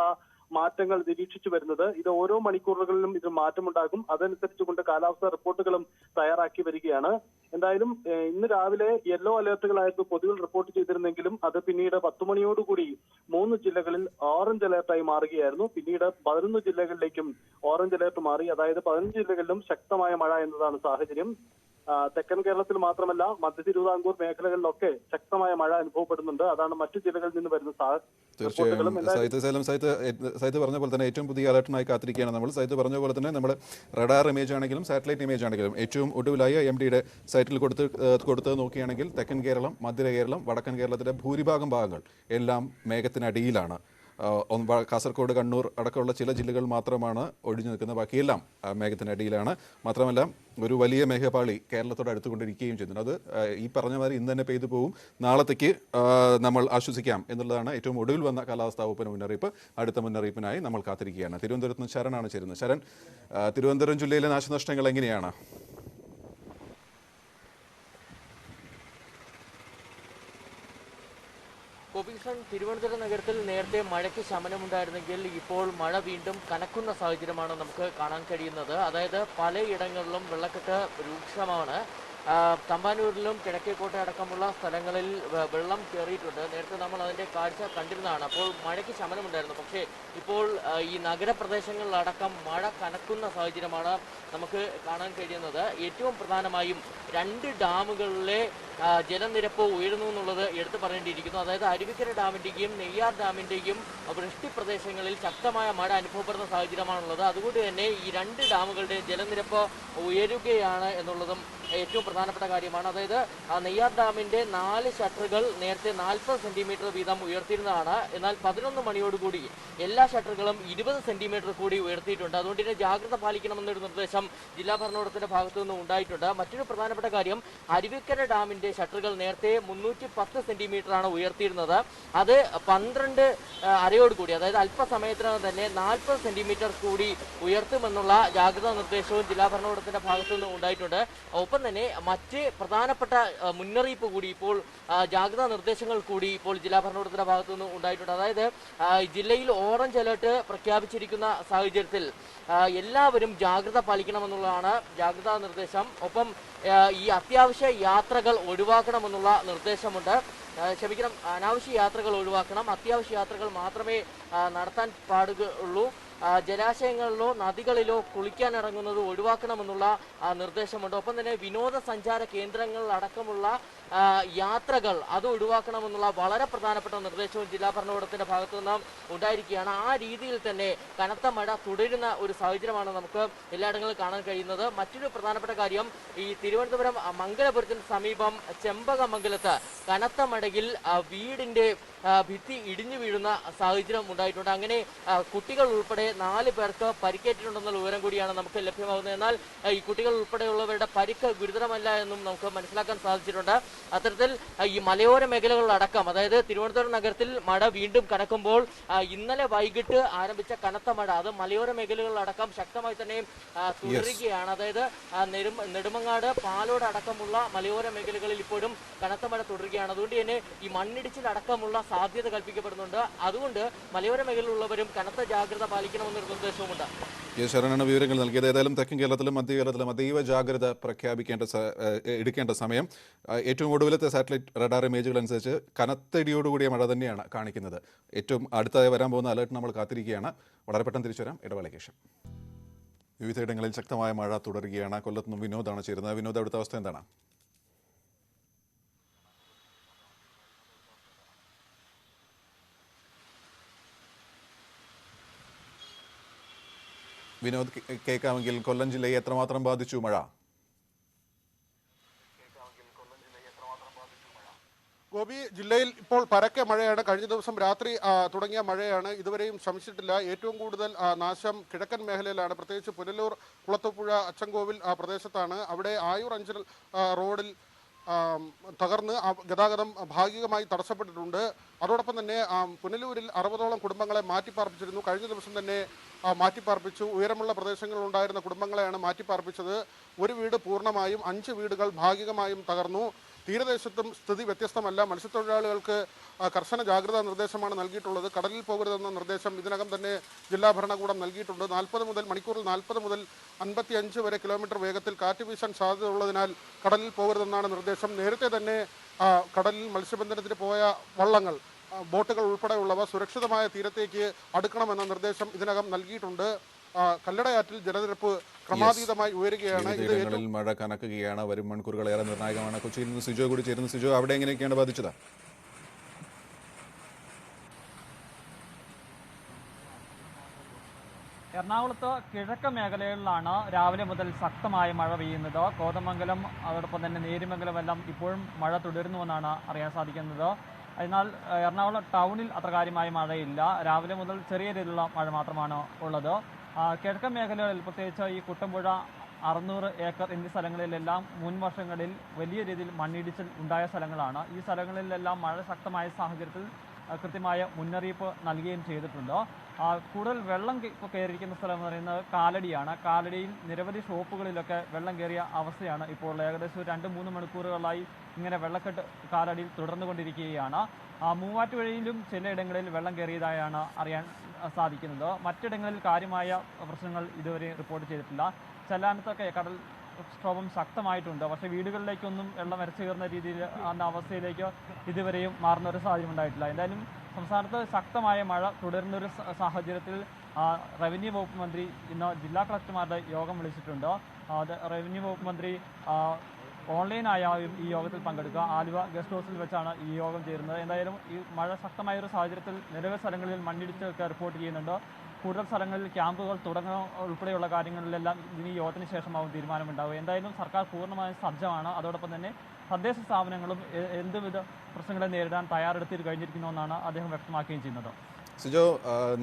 മാറ്റങ്ങൾ നിരീക്ഷിച്ചു വരുന്നത്. ഇത് ഓരോ മണിക്കൂറുകളിലും ഇത് മാറ്റമുണ്ടാകും. അതനുസരിച്ചുകൊണ്ട് കാലാവസ്ഥാ റിപ്പോർട്ടുകളും തയ്യാറാക്കി വരികയാണ്. എന്തായാലും ഇന്ന് രാവിലെ യെല്ലോ അലേർട്ടുകളായിരുന്നു പൊതുവിൽ റിപ്പോർട്ട് ചെയ്തിരുന്നെങ്കിലും അത് പിന്നീട് 10 മണിയോടുകൂടി 3 ജില്ലകളിൽ ഓറഞ്ച് അലേർട്ടായി മാറുകയായിരുന്നു. പിന്നീട് 11 ജില്ലകളിലേക്കും ഓറഞ്ച് അലേർട്ട് മാറി. അതായത് 15 ജില്ലകളിലും ശക്തമായ മഴ എന്നതാണ് സാഹചര്യം. തെക്കൻ കേരളത്തിൽ മാത്രമല്ല മധ്യ തിരുവിതാംകൂർ മേഖലകളിലൊക്കെ ശക്തമായ മഴ അനുഭവപ്പെടുന്നുണ്ട്. അതാണ് മറ്റു ജില്ലകളിൽ നിന്ന് വരുന്ന തീർച്ചയായും സൈത്ത് പറഞ്ഞ പോലെ തന്നെ ഏറ്റവും പുതിയ അലർട്ടിനായി കാത്തിരിക്കുകയാണ് നമ്മൾ. സൈത്ത് പറഞ്ഞ പോലെ തന്നെ നമ്മൾ റഡാർ ഇമേജ് ആണെങ്കിലും സാറ്റലൈറ്റ് ഇമേജ് ആണെങ്കിലും ഏറ്റവും ഒടുവിലായി MDയുടെ സൈറ്റിൽ കൊടുത്ത് നോക്കുകയാണെങ്കിൽ തെക്കൻ കേരളം, മധ്യ കേരളം, വടക്കൻ കേരളത്തിലെ ഭൂരിഭാഗം ഭാഗങ്ങൾ എല്ലാം മേഘത്തിനടിയിലാണ്. കാസർഗോഡ്, കണ്ണൂർ അടക്കമുള്ള ചില ജില്ലകൾ മാത്രമാണ് ഒഴിഞ്ഞു നിൽക്കുന്നത്. ബാക്കിയെല്ലാം മേഘത്തിനടിയിലാണ്. മാത്രമല്ല ഒരു വലിയ മേഘപാളി കേരളത്തോട് അടുത്തുകൊണ്ടിരിക്കുകയും ചെയ്യുന്നു. അത് ഈ പറഞ്ഞ മാതിരി ഇന്ന് തന്നെ പെയ്തു പോകും. നാളത്തേക്ക് നമ്മൾ ആശ്വസിക്കാം എന്നുള്ളതാണ് ഏറ്റവും ഒടുവിൽ വന്ന കാലാവസ്ഥാ വകുപ്പിന്റെ മുന്നറിയിപ്പ്. അടുത്ത മുന്നറിയിപ്പിനായി നമ്മൾ കാത്തിരിക്കുകയാണ്. തിരുവനന്തപുരത്ത് നിന്ന് ശരണാണ് ചേരുന്നത്. ശരൺ, തിരുവനന്തപുരം ജില്ലയിലെ നാശനഷ്ടങ്ങൾ എങ്ങനെയാണ്? ഗോപികൃഷ്ണൻ, തിരുവനന്തപുരം നഗരത്തിൽ നേരത്തെ മഴയ്ക്ക് ശമനമുണ്ടായിരുന്നെങ്കിൽ ഇപ്പോൾ മഴ വീണ്ടും കനക്കുന്ന സാഹചര്യമാണ് നമുക്ക് കാണാൻ കഴിയുന്നത്. അതായത് പലയിടങ്ങളിലും വെള്ളക്കെട്ട് രൂക്ഷമാണ്. തമ്പാനൂരിലും കിഴക്കേക്കോട്ട അടക്കമുള്ള സ്ഥലങ്ങളിൽ വെള്ളം കയറിയിട്ടുണ്ട്. നേരത്തെ നമ്മൾ അതിൻ്റെ കാഴ്ച കണ്ടിരുന്നതാണ്. അപ്പോൾ മഴയ്ക്ക് ശമനമുണ്ടായിരുന്നു. പക്ഷേ ഇപ്പോൾ ഈ നഗരപ്രദേശങ്ങളിലടക്കം മഴ കനക്കുന്ന സാഹചര്യമാണ് നമുക്ക് കാണാൻ കഴിയുന്നത്. ഏറ്റവും പ്രധാനമായും 2 ഡാമുകളിലെ ജലനിരപ്പ് ഉയരുന്നു എന്നുള്ളത് എടുത്തു പറയേണ്ടിയിരിക്കുന്നു. അതായത് അരുവിക്കര ഡാമിൻ്റെയും നെയ്യാർ ഡാമിൻ്റെയും വൃഷ്ടി പ്രദേശങ്ങളിൽ ശക്തമായ മഴ അനുഭവപ്പെടുന്ന സാഹചര്യമാണുള്ളത്. അതുകൊണ്ട് തന്നെ ഈ 2 ഡാമുകളുടെ ജലനിരപ്പ് ഉയരുകയാണ് എന്നുള്ളതും ഏറ്റവും പ്രധാനപ്പെട്ട കാര്യമാണ്. അതായത് നെയ്യാർ ഡാമിൻ്റെ 4 ഷട്ടറുകൾ നേരത്തെ 40 സെന്റിമീറ്റർ വീതം ഉയർത്തിയിരുന്നതാണ്. എന്നാൽ 11 മണിയോടുകൂടി എല്ലാ ഷട്ടറുകളും 20 സെന്റിമീറ്റർ കൂടി ഉയർത്തിയിട്ടുണ്ട്. അതുകൊണ്ട് തന്നെ ജാഗ്രത പാലിക്കണമെന്നൊരു നിർദ്ദേശം ജില്ലാ ഭരണകൂടത്തിന്റെ ഭാഗത്തു നിന്ന് ഉണ്ടായിട്ടുണ്ട്. മറ്റൊരു പ്രധാനപ്പെട്ട കാര്യം, അരുവിക്കര ഡാമിന്റെ ഷട്ടറുകൾ നേരത്തെ 310 സെന്റിമീറ്റർ ആണ് ഉയർത്തിയിരുന്നത്. അത് 12 അരയോടുകൂടി, അതായത് അല്പസമയത്തിനകം തന്നെ 40 സെന്റിമീറ്റർ കൂടി ഉയർത്തുമെന്നുള്ള ജാഗ്രതാ നിർദ്ദേശവും ജില്ലാ ഭരണകൂടത്തിന്റെ ഭാഗത്തു നിന്ന് ഉണ്ടായിട്ടുണ്ട്. ഒപ്പം തന്നെ മറ്റ് പ്രധാനപ്പെട്ട മുന്നറിയിപ്പ് കൂടി ഇപ്പോൾ ജാഗ്രതാ നിർദ്ദേശങ്ങൾ കൂടി ഇപ്പോൾ ജില്ലാ ഭരണകൂടത്തിന്റെ ഭാഗത്തു നിന്ന് ഉണ്ടായിട്ടുണ്ട്. അതായത് ജില്ലയിൽ ഓറഞ്ച് അലേർട്ട് പ്രഖ്യാപിച്ചിരിക്കുന്ന സാഹചര്യത്തിൽ എല്ലാവരും ജാഗ്രത പാലിക്കണമെന്നുള്ളതാണ് ജാഗ്രതാ നിർദ്ദേശം. ഒപ്പം ഈ അത്യാവശ്യ യാത്രകൾ ഒഴിവാക്കണമെന്നുള്ള നിർദ്ദേശമുണ്ട്. അനാവശ്യ യാത്രകൾ ഒഴിവാക്കണം. അത്യാവശ്യ യാത്രകൾ മാത്രമേ നടത്താൻ പാടുകയുള്ളൂ. ജലാശയങ്ങളിലോ നദികളിലോ കുളിക്കാൻ ഇറങ്ങുന്നത് ഒഴിവാക്കണമെന്നുള്ള നിർദ്ദേശമുണ്ട്. ഒപ്പം തന്നെ വിനോദസഞ്ചാര കേന്ദ്രങ്ങളിലടക്കമുള്ള യാത്രകൾ അത് ഒഴിവാക്കണമെന്നുള്ള വളരെ പ്രധാനപ്പെട്ട നിർദ്ദേശവും ജില്ലാ ഭരണകൂടത്തിന്റെ ഭാഗത്തു നിന്ന് ഉണ്ടായിരിക്കുകയാണ്. ആ രീതിയിൽ തന്നെ കനത്ത മഴ തുടരുന്ന ഒരു സാഹചര്യമാണ് നമുക്ക് എല്ലായിടങ്ങളിലും കാണാൻ കഴിയുന്നത്. മറ്റൊരു പ്രധാനപ്പെട്ട കാര്യം, ഈ തിരുവനന്തപുരം മംഗലപുരത്തിന് സമീപം ചെമ്പകമംഗലത്ത് കനത്ത മഴയിൽ വീടിന്റെ ഭിത്തി ഇടിഞ്ഞു വീഴുന്ന സാഹചര്യം ഉണ്ടായിട്ടുണ്ട്. അങ്ങനെ കുട്ടികൾ ഉൾപ്പെടെ 4 പേർക്ക് പരിക്കേറ്റിട്ടുണ്ടെന്നുള്ള വിവരം കൂടിയാണ് നമുക്ക് ലഭ്യമാകുന്നത്. എന്നാൽ ഈ കുട്ടികൾ ഉൾപ്പെടെയുള്ളവരുടെ പരിക്ക് ഗുരുതരമല്ല എന്നും നമുക്ക് മനസ്സിലാക്കാൻ സാധിച്ചിട്ടുണ്ട്. അത്തരത്തിൽ ഈ മലയോര മേഖലകളിലടക്കം, അതായത് തിരുവനന്തപുരം നഗരത്തിൽ മഴ വീണ്ടും കനക്കുമ്പോൾ ഇന്നലെ വൈകിട്ട് ആരംഭിച്ച കനത്ത മഴ അത് മലയോര മേഖലകളിലടക്കം ശക്തമായി തന്നെ തുടരുകയാണ്. അതായത് നെടുമങ്ങാട്, പാലോട് അടക്കമുള്ള മലയോര മേഖലകളിൽ ഇപ്പോഴും കനത്ത മഴ തുടരുകയാണ്. അതുകൊണ്ട് തന്നെ ഈ മണ്ണിടിച്ചിലടക്കമുള്ള സാധ്യത കൽപ്പിക്കപ്പെടുന്നുണ്ട്. അതുകൊണ്ട് മലയോര മേഖലയിലുള്ളവരും കനത്ത ജാഗ്രത പാലിക്കണമെന്നൊരു നിർദ്ദേശവുമുണ്ട്. ശരണാണ് വിവരങ്ങൾ നൽകിയത്. ഏതായാലും തെക്കൻ കേരളത്തിലും മധ്യ കേരളത്തിലും അതീവ ജാഗ്രത എടുക്കേണ്ട സമയം. ഏറ്റവും ഒടുവിലത്തെ സാറ്റലൈറ്റ് റഡാർ ഇമേജുകൾ അനുസരിച്ച് കനത്ത ഇടിയോടുകൂടിയ മഴ തന്നെയാണ് കാണിക്കുന്നത്. ഏറ്റവും അടുത്തായി വരാൻ പോകുന്ന അലേർട്ട് നമ്മൾ കാത്തിരിക്കുകയാണ്. വളരെ പെട്ടെന്ന് തിരിച്ചു വരാം ഇടവേളയ്ക്ക് ശേഷം. വിവിധയിടങ്ങളിൽ ശക്തമായ മഴ തുടരുകയാണ്. കൊല്ലത്തുനിന്നും വിനോദാണ് ചേരുന്നത്. വിനോദ്, അവിടുത്തെ അവസ്ഥ എന്താണ്? വിനോദ് കേൾക്കാമെങ്കിൽ കൊല്ലം ജില്ലയെ എത്രമാത്രം ബാധിച്ചു മഴ? ഗോപി, ജില്ലയിൽ ഇപ്പോൾ പരക്കെ മഴയാണ്. കഴിഞ്ഞ ദിവസം രാത്രി തുടങ്ങിയ മഴയാണ്. ഇതുവരെയും ശമിച്ചിട്ടില്ല. ഏറ്റവും കൂടുതൽ നാശം കിഴക്കൻ മേഖലയിലാണ്. പ്രത്യേകിച്ച് പുനലൂർ, കുളത്തൂപ്പുഴ, അച്ചൻകോവിൽ പ്രദേശത്താണ്. അവിടെ ആയൂർ അഞ്ചൽ റോഡിൽ തകർന്ന് ഗതാഗതം ഭാഗികമായി തടസ്സപ്പെട്ടിട്ടുണ്ട്. അതോടൊപ്പം തന്നെ പുനലൂരിൽ 60ഓളം കുടുംബങ്ങളെ മാറ്റിപ്പാർപ്പിച്ചിരുന്നു. കഴിഞ്ഞ ദിവസം തന്നെ മാറ്റിപ്പാർപ്പിച്ചു. ഉയരമുള്ള പ്രദേശങ്ങളിലുണ്ടായിരുന്ന കുടുംബങ്ങളെയാണ് മാറ്റിപ്പാർപ്പിച്ചത്. ഒരു വീട് പൂർണ്ണമായും, 5 വീടുകൾ ഭാഗികമായും തകർന്നു. തീരദേശത്തും സ്ഥിതി വ്യത്യസ്തമല്ല. മത്സ്യത്തൊഴിലാളികൾക്ക് കർശന ജാഗ്രതാ നിർദ്ദേശമാണ് നൽകിയിട്ടുള്ളത്. കടലിൽ പോകരുതെന്ന നിർദ്ദേശം ഇതിനകം തന്നെ ജില്ലാ ഭരണകൂടം നൽകിയിട്ടുണ്ട്. മണിക്കൂറിൽ 40 മുതൽ 55 വരെ കിലോമീറ്റർ വേഗത്തിൽ കാറ്റ് വീശാൻ സാധ്യതയുള്ളതിനാൽ കടലിൽ പോകരുതെന്നാണ് നിർദ്ദേശം. നേരത്തെ തന്നെ കടലിൽ മത്സ്യബന്ധനത്തിന് പോയ വള്ളങ്ങൾ, ബോട്ടുകൾ ഉൾപ്പെടെയുള്ളവ സുരക്ഷിതമായ തീരത്തേക്ക് അടുക്കണമെന്ന നിർദ്ദേശം ഇതിനകം നൽകിയിട്ടുണ്ട്. കല്ലടയാറ്റിൽ ജലനിരപ്പ് ക്രമാതീതമായി ഉയരുകയാണ്. ഇടങ്ങളിൽ മഴ കനക്കുകയാണ്. വരും മണിക്കൂറുകൾ ഏറെ നിർണായകമാണ്. കൊച്ചിയിൽ നിന്ന് സിജോ കൂടി ചേരുന്നു. സിജോ, അവിടെ എങ്ങനെയൊക്കെയാണ് ബാധിച്ചത്? എറണാകുളത്ത് കിഴക്കൻ മേഖലകളിലാണ് രാവിലെ മുതൽ ശക്തമായ മഴ പെയ്യുന്നത്. കോതമംഗലം, അതോടൊപ്പം തന്നെ നേര്യമംഗലമെല്ലാം ഇപ്പോഴും മഴ തുടരുന്നുവെന്നാണ് അറിയാൻ സാധിക്കുന്നത്. എന്നാൽ എറണാകുളം ടൗണിൽ അത്ര കാര്യമായ മഴയില്ല. രാവിലെ മുതൽ ചെറിയ രീതിയിലുള്ള മഴ മാത്രമാണ് ഉള്ളത്. കിഴക്കൻ മേഖലകളിൽ, പ്രത്യേകിച്ച് ഈ കുട്ടമ്പുഴ, 600 ഏക്കർ എന്നീ സ്ഥലങ്ങളിലെല്ലാം മുൻ വർഷങ്ങളിൽ വലിയ രീതിയിൽ മണ്ണിടിച്ചിൽ ഉണ്ടായ സ്ഥലങ്ങളാണ്. ഈ സ്ഥലങ്ങളിലെല്ലാം മഴ ശക്തമായ സാഹചര്യത്തിൽ കൃത്യമായ മുന്നറിയിപ്പ് നൽകുകയും ചെയ്തിട്ടുണ്ട്. കൂടുതൽ വെള്ളം ഇപ്പോൾ കയറിയിരിക്കുന്ന സ്ഥലം എന്ന് പറയുന്നത് കാലടിയാണ്. കാലടിയിൽ നിരവധി ഷോപ്പുകളിലൊക്കെ വെള്ളം കയറിയ അവസ്ഥയാണ് ഇപ്പോൾ. ഏകദേശം 2-3 മണിക്കൂറുകളായി ഇങ്ങനെ വെള്ളക്കെട്ട് കാലടിയിൽ തുടർന്നുകൊണ്ടിരിക്കുകയാണ്. മൂവാറ്റുപുഴയിലും ചിലയിടങ്ങളിൽ വെള്ളം കയറിയതായാണ് അറിയാൻ സാധിക്കുന്നത്. മറ്റിടങ്ങളിൽ കാര്യമായ പ്രശ്നങ്ങൾ ഇതുവരെ റിപ്പോർട്ട് ചെയ്തിട്ടില്ല. ചെല്ലാനത്തൊക്കെ കടൽ ക്ഷോഭം ശക്തമായിട്ടുണ്ട്. പക്ഷേ വീടുകളിലേക്കൊന്നും വെള്ളം വരച്ചു കയറുന്ന രീതിയിൽ എന്ന അവസ്ഥയിലേക്ക് ഇതുവരെയും മാറുന്ന ഒരു സാഹചര്യം ഉണ്ടായിട്ടില്ല. എന്തായാലും സംസ്ഥാനത്ത് ശക്തമായ മഴ തുടരുന്നൊരു സാഹചര്യത്തിൽ റവന്യൂ വകുപ്പ് മന്ത്രി ഇന്ന് ജില്ലാ കളക്ടർമാരുടെ യോഗം വിളിച്ചിട്ടുണ്ട്. റവന്യൂ വകുപ്പ് മന്ത്രി ഓൺലൈനായും ഈ യോഗത്തിൽ പങ്കെടുക്കുക. ആലുവ ഗസ്റ്റ് ഹൗസിൽ വെച്ചാണ് ഈ യോഗം ചേരുന്നത്. എന്തായാലും ഈ മഴ ശക്തമായൊരു സാഹചര്യത്തിൽ നിരവധി സ്ഥലങ്ങളിൽ മണ്ണിടിച്ചൊക്കെ റിപ്പോർട്ട് ചെയ്യുന്നുണ്ട്. കൂടുതൽ സ്ഥലങ്ങളിൽ ക്യാമ്പുകൾ തുടങ്ങുന്ന ഉൾപ്പെടെയുള്ള കാര്യങ്ങളിലെല്ലാം ഇനി യോഗത്തിന് ശേഷമാവും തീരുമാനമുണ്ടാവുക. എന്തായാലും സർക്കാർ പൂർണ്ണമായും സജ്ജമാണ്. അതോടൊപ്പം തന്നെ തദ്ദേശ സ്ഥാപനങ്ങളും എന്തുവിധ പ്രശ്നങ്ങളെ നേരിടാൻ തയ്യാറെടുത്ത് കഴിഞ്ഞിരിക്കുന്നുവെന്നാണ് അദ്ദേഹം വ്യക്തമാക്കുകയും ചെയ്യുന്നത്. സിജോ,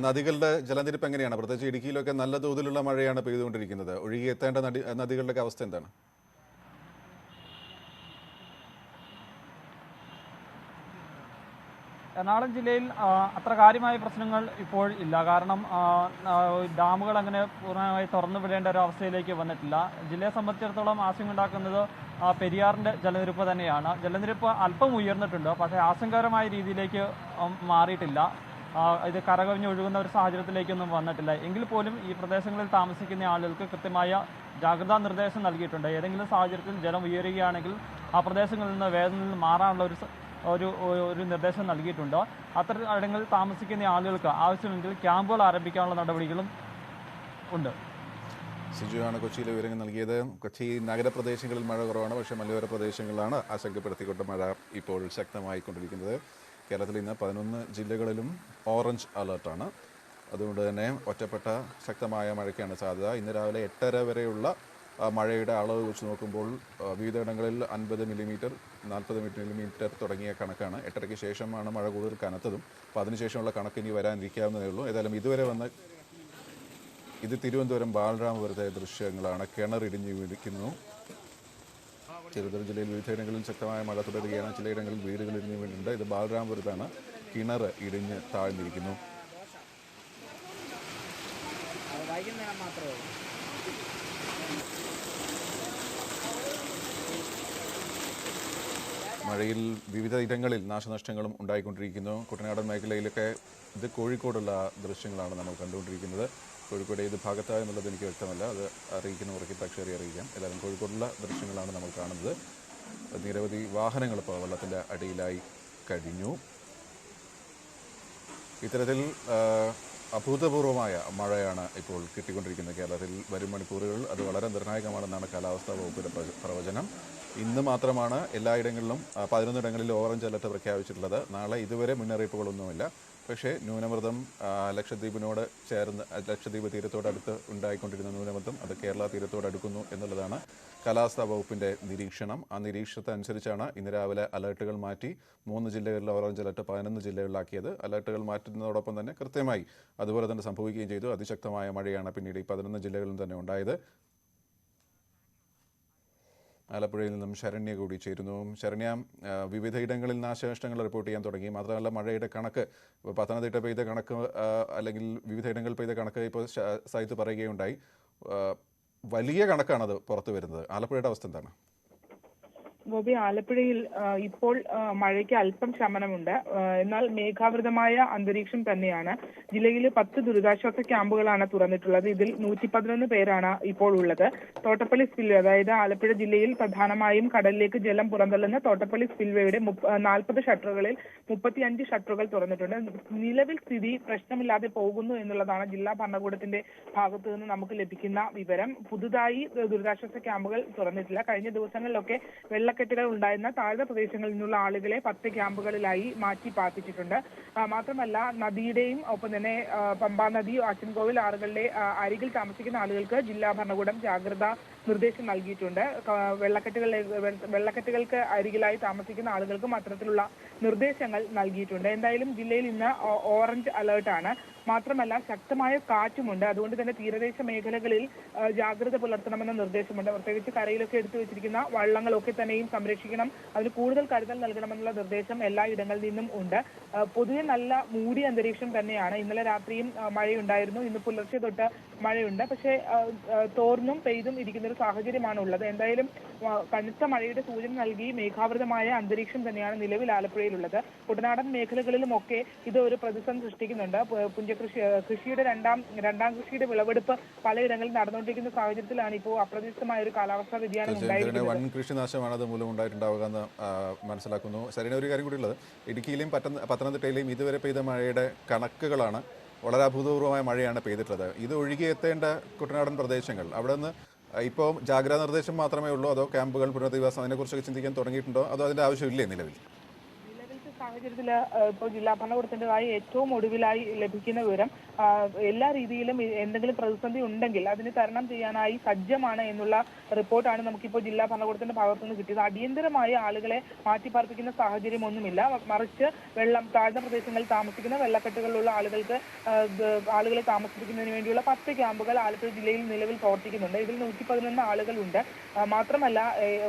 നദികളുടെ ജലനിരപ്പ് എങ്ങനെയാണ്? പ്രത്യേകിച്ച് ഇടുക്കിയിലൊക്കെ നല്ല തോതിലുള്ള മഴയാണ് പെയ്തുകൊണ്ടിരിക്കുന്നത്. ഒഴുകിയെത്തേണ്ട നദികളുടെ അവസ്ഥ എന്താണ്? എറണാകുളം ജില്ലയിൽ അത്ര കാര്യമായ പ്രശ്നങ്ങൾ ഇപ്പോൾ ഇല്ല. കാരണം ഡാമുകൾ അങ്ങനെ പൂർണ്ണമായി തുറന്നു വിടേണ്ട ഒരു അവസ്ഥയിലേക്ക് വന്നിട്ടില്ല. ജില്ലയെ സംബന്ധിച്ചിടത്തോളം ആശങ്കയുണ്ടാക്കുന്നത് പെരിയാറിൻ്റെ ജലനിരപ്പ് തന്നെയാണ്. ജലനിരപ്പ് അല്പം ഉയർന്നിട്ടുണ്ട്, പക്ഷേ ആശങ്കകരമായ രീതിയിലേക്ക് മാറിയിട്ടില്ല. ഇത് കരകവിഞ്ഞ് ഒഴുകുന്ന ഒരു സാഹചര്യത്തിലേക്കൊന്നും വന്നിട്ടില്ല. എങ്കിൽ പോലും ഈ പ്രദേശങ്ങളിൽ താമസിക്കുന്ന ആളുകൾക്ക് കൃത്യമായ ജാഗ്രതാ നിർദ്ദേശം നൽകിയിട്ടുണ്ട്. ഏതെങ്കിലും സാഹചര്യത്തിൽ ജലം ഉയരുകയാണെങ്കിൽ ആ പ്രദേശങ്ങളിൽ നിന്ന് വേഗത്തിൽ മാറാനുള്ള ഒരു നിർദ്ദേശം നൽകിയിട്ടുണ്ട്. അത്തരം ഇടങ്ങളിൽ താമസിക്കുന്ന ആളുകൾക്ക് ആവശ്യമെങ്കിൽ ക്യാമ്പുകൾ ആരംഭിക്കാനുള്ള നടപടികളും ഉണ്ട്. സിജുവാണ് കൊച്ചിയിലെ വിവരങ്ങൾ നൽകിയത്. കൊച്ചി നഗരപ്രദേശങ്ങളിൽ മഴ കുറവാണ്, പക്ഷേ മലയോര പ്രദേശങ്ങളിലാണ് ആശങ്കപ്പെടുത്തിക്കൊണ്ട് മഴ ഇപ്പോൾ ശക്തമായിക്കൊണ്ടിരിക്കുന്നത്. കേരളത്തിൽ ഇന്ന് 11 ജില്ലകളിലും ഓറഞ്ച് അലർട്ടാണ്. അതുകൊണ്ട് തന്നെ ഒറ്റപ്പെട്ട ശക്തമായ മഴയ്ക്കാണ് സാധ്യത. ഇന്ന് രാവിലെ 8:30 വരെയുള്ള മഴയുടെ അളവ് വെച്ച് നോക്കുമ്പോൾ വിവിധയിടങ്ങളിൽ 50 മില്ലിമീറ്റർ, 40 മില്ലിമീറ്റർ തുടങ്ങിയ കണക്കാണ്. 8:30-ക്ക് ശേഷമാണ് മഴ കൂടുതൽ കനത്തതും. അപ്പോൾ അതിനുശേഷമുള്ള കണക്ക് ഇനി വരാനിരിക്കാവുന്നതേ ഉള്ളൂ. ഏതായാലും ഇതുവരെ വന്ന ഇത് തിരുവനന്തപുരം ബാലരാമപുരത്തെ ദൃശ്യങ്ങളാണ്. കിണറിടിഞ്ഞ് വീണിരിക്കുന്നു. തിരുവനന്തപുരം ജില്ലയിൽ വിവിധയിടങ്ങളിൽ ശക്തമായ മഴ തുടരുകയാണ്. ചിലയിടങ്ങളിൽ വീടുകൾ ഇടിഞ്ഞു വീണിട്ടുണ്ട്. ഇത് ബാലരാമപുരത്താണ്. കിണർ ഇടിഞ്ഞ് താഴ്ന്നിരിക്കുന്നു. മഴയിൽ വിവിധ ഇടങ്ങളിൽ നാശനഷ്ടങ്ങളും ഉണ്ടായിക്കൊണ്ടിരിക്കുന്നു. കുട്ടനാടൻ മേഖലയിലൊക്കെ ഇത് കോഴിക്കോടുള്ള ദൃശ്യങ്ങളാണ് നമ്മൾ കണ്ടുകൊണ്ടിരിക്കുന്നത്. കോഴിക്കോട് ഏത് ഭാഗത്തായെന്നുള്ളത് എനിക്ക് വ്യക്തമല്ല, അത് അറിയിക്കുന്നവർക്ക് പ്രേക്ഷകരെ അറിയിക്കാം. ഏതായാലും കോഴിക്കോടുള്ള ദൃശ്യങ്ങളാണ് നമ്മൾ കാണുന്നത്. നിരവധി വാഹനങ്ങൾ ഇപ്പോൾ വെള്ളത്തിൻ്റെ അടിയിലായി കഴിഞ്ഞു. ഇത്തരത്തിൽ അഭൂതപൂർവമായ മഴയാണ് ഇപ്പോൾ കിട്ടിക്കൊണ്ടിരിക്കുന്നത് കേരളത്തിൽ. വരും മണിക്കൂറുകൾ അത് വളരെ നിർണായകമാണെന്നാണ് കാലാവസ്ഥാ വകുപ്പിൻ്റെ പ്രവചനം. ഇന്ന് മാത്രമാണ് എല്ലായിടങ്ങളിലും 11 ഇടങ്ങളിൽ ഓറഞ്ച് അലർട്ട് പ്രഖ്യാപിച്ചിട്ടുള്ളത്. നാളെ ഇതുവരെ മുന്നറിയിപ്പുകളൊന്നുമില്ല. പക്ഷേ ന്യൂനമർദ്ദം ലക്ഷദ്വീപിനോട് ചേർന്ന്, ലക്ഷദ്വീപ് തീരത്തോടടുത്ത് ഉണ്ടായിക്കൊണ്ടിരുന്ന ന്യൂനമർദ്ദം അത് കേരള തീരത്തോടടുക്കുന്നു എന്നുള്ളതാണ് കാലാവസ്ഥാ വകുപ്പിൻ്റെ നിരീക്ഷണം. ആ നിരീക്ഷണത്തനുസരിച്ചാണ് ഇന്ന് രാവിലെ അലർട്ടുകൾ മാറ്റി 3 ജില്ലകളിൽ ഓറഞ്ച് അലർട്ട് 11 ജില്ലകളിലാക്കിയത്. അലർട്ടുകൾ മാറ്റുന്നതോടൊപ്പം തന്നെ കൃത്യമായി അതുപോലെ തന്നെ സംഭവിക്കുകയും ചെയ്തു. അതിശക്തമായ മഴയാണ് പിന്നീട് ഈ 11 ജില്ലകളിലും തന്നെ ഉണ്ടായത്. ആലപ്പുഴയിൽ നിന്നും ശരണ്യ കൂടി ചേരുന്നു. ശരണ്യ, വിവിധയിടങ്ങളിൽ നാശനഷ്ടങ്ങൾ റിപ്പോർട്ട് ചെയ്യാൻ തുടങ്ങി. മാത്രമല്ല മഴയുടെ കണക്ക്, പത്തനംതിട്ട പെയ്ത കണക്ക് അല്ലെങ്കിൽ വിവിധയിടങ്ങളിൽ പെയ്ത കണക്ക് ഇപ്പോൾ സൈത്ത് പറയുകയുണ്ടായി. വലിയ കണക്കാണത് പുറത്തു വരുന്നത്. ആലപ്പുഴയുടെ അവസ്ഥ എന്താണ്? ഗോപി, ആലപ്പുഴയിൽ ഇപ്പോൾ മഴയ്ക്ക് അല്പം ശമനമുണ്ട്. എന്നാൽ മേഘാവൃതമായ അന്തരീക്ഷം തന്നെയാണ്. ജില്ലയിൽ 10 ദുരിതാശ്വാസ ക്യാമ്പുകളാണ് തുറന്നിട്ടുള്ളത്. ഇതിൽ 111 പേരാണ് ഇപ്പോൾ ഉള്ളത്. തോട്ടപ്പള്ളി സ്പിൽവേ, അതായത് ആലപ്പുഴ ജില്ലയിൽ പ്രധാനമായും കടലിലേക്ക് ജലം പുറന്തള്ളുന്ന തോട്ടപ്പള്ളി സ്പിൽവേയുടെ 40 ഷട്ടറുകളിൽ 35 ഷട്ടറുകൾ തുറന്നിട്ടുണ്ട്. നിലവിൽ സ്ഥിതി പ്രശ്നമില്ലാതെ പോകുന്നു എന്നുള്ളതാണ് ജില്ലാ ഭരണകൂടത്തിന്റെ ഭാഗത്തു നിന്ന് നമുക്ക് ലഭിക്കുന്ന വിവരം. പുതുതായി ദുരിതാശ്വാസ ക്യാമ്പുകൾ തുറന്നിട്ടില്ല. കഴിഞ്ഞ ദിവസങ്ങളിലൊക്കെ വെള്ളക്കെട്ടുകൾ ഉണ്ടായിരുന്ന താഴ്ന്ന പ്രദേശങ്ങളിൽ നിന്നുള്ള ആളുകളെ 10 ക്യാമ്പുകളിലായി മാറ്റി പാർപ്പിച്ചിട്ടുണ്ട്. മാത്രമല്ല നദിയുടെയും ഒപ്പം തന്നെ പമ്പാ നദി, അച്ചൻകോവിൽ ആറുകളുടെ അരികിൽ താമസിക്കുന്ന ആളുകൾക്ക് ജില്ലാ ഭരണകൂടം ജാഗ്രതാ നിർദ്ദേശം നൽകിയിട്ടുണ്ട്. വെള്ളക്കെട്ടുകൾക്ക് അരികിലായി താമസിക്കുന്ന ആളുകൾക്കും അത്തരത്തിലുള്ള നിർദ്ദേശങ്ങൾ നൽകിയിട്ടുണ്ട്. എന്തായാലും ജില്ലയിൽ ഇന്ന് ഓറഞ്ച് അലേർട്ടാണ്. മാത്രമല്ല ശക്തമായ കാറ്റുമുണ്ട്. അതുകൊണ്ട് തന്നെ തീരദേശ മേഖലകളിൽ ജാഗ്രത പുലർത്തണമെന്ന നിർദ്ദേശമുണ്ട്. പ്രത്യേകിച്ച് കരയിലൊക്കെ എടുത്തു വെച്ചിരിക്കുന്ന വള്ളങ്ങളൊക്കെ തന്നെയും സംരക്ഷിക്കണം, അതിന് കൂടുതൽ കരുതൽ നൽകണമെന്നുള്ള നിർദ്ദേശം എല്ലാ ഇടങ്ങളിൽ നിന്നും ഉണ്ട്. പൊതുവെ നല്ല മൂടിയ അന്തരീക്ഷം തന്നെയാണ്. ഇന്നലെ രാത്രിയും മഴയുണ്ടായിരുന്നു, ഇന്ന് പുലർച്ചെ തൊട്ട് മഴയുണ്ട്. പക്ഷേ തോർന്നും പെയ്തും ഇരിക്കുന്ന ഒരു സാഹചര്യമാണ് ഉള്ളത്. എന്തായാലും കനത്ത മഴയുടെ സൂചന നൽകി മേഘാവൃതമായ അന്തരീക്ഷം തന്നെയാണ് നിലവിൽ ആലപ്പുഴയിലുള്ളത്. കുട്ടനാടൻ മേഖലകളിലുമൊക്കെ ഇത് ഒരു പ്രതിസന്ധി സൃഷ്ടിക്കുന്നുണ്ട്. കൃഷിയുടെ രണ്ടാം കൃഷിയുടെ വിളവെടുപ്പ് പലയിടങ്ങളിൽ നടന്നുകൊണ്ടിരിക്കുന്ന സാഹചര്യത്തിലാണ് ഇപ്പോൾ അപ്രതീക്ഷിതമായ ഒരു കാലാവസ്ഥാ വ്യതിയാനം ഉണ്ടായിരിക്കുന്നത്. വൻ കൃഷിനാശമാണ് അത് മൂലം ഉണ്ടായിട്ടുണ്ടാവുക എന്ന് മനസ്സിലാക്കുന്നു. ശരിയാണ്. ഒരു കാര്യം കൂടി ഉള്ളത്, ഇടുക്കിയിലെയും പത്തനംതിട്ടയിലെയും ഇതുവരെ പെയ്ത മഴയുടെ കണക്കുകളാണ്. വളരെ അഭൂതപൂർവമായ മഴയാണ് പെയ്തിട്ടുള്ളത്. ഇത് ഒഴുകിയെത്തേണ്ട കുട്ടനാടൻ പ്രദേശങ്ങൾ, അവിടെ നിന്ന് ഇപ്പോൾ ജാഗ്രതാ നിർദ്ദേശം മാത്രമേ ഉള്ളൂ, അതോ ക്യാമ്പുകൾ പുനരധിവാസം അതിനെക്കുറിച്ചൊക്കെ ചിന്തിക്കാൻ തുടങ്ങിയിട്ടുണ്ടോ, അതോ അതിൻ്റെ ആവശ്യമില്ലേ നിലവിൽ? സാഹചര്യത്തിൽ ഇപ്പോൾ ജില്ലാ ഭരണകൂടത്തിൻ്റെതായി ഏറ്റവും ഒടുവിലായി ലഭിക്കുന്ന വിവരം എല്ലാ രീതിയിലും എന്തെങ്കിലും പ്രതിസന്ധി ഉണ്ടെങ്കിൽ അതിന് തരണം ചെയ്യാനായി സജ്ജമാണ് എന്നുള്ള റിപ്പോർട്ടാണ് നമുക്കിപ്പോൾ ജില്ലാ ഭരണകൂടത്തിന്റെ ഭാഗത്തുനിന്ന് കിട്ടിയത്. അടിയന്തരമായി ആളുകളെ മാറ്റിപ്പാർപ്പിക്കുന്ന സാഹചര്യമൊന്നുമില്ല. മറിച്ച് താഴ്ന്ന പ്രദേശങ്ങളിൽ താമസിക്കുന്ന വെള്ളക്കെട്ടുകളിലുള്ള ആളുകളെ താമസിപ്പിക്കുന്നതിന് വേണ്ടിയുള്ള 10 ക്യാമ്പുകൾ ആലപ്പുഴ ജില്ലയിൽ നിലവിൽ പ്രവർത്തിക്കുന്നുണ്ട്. ഇതിൽ 111 ആളുകളുണ്ട്. മാത്രമല്ല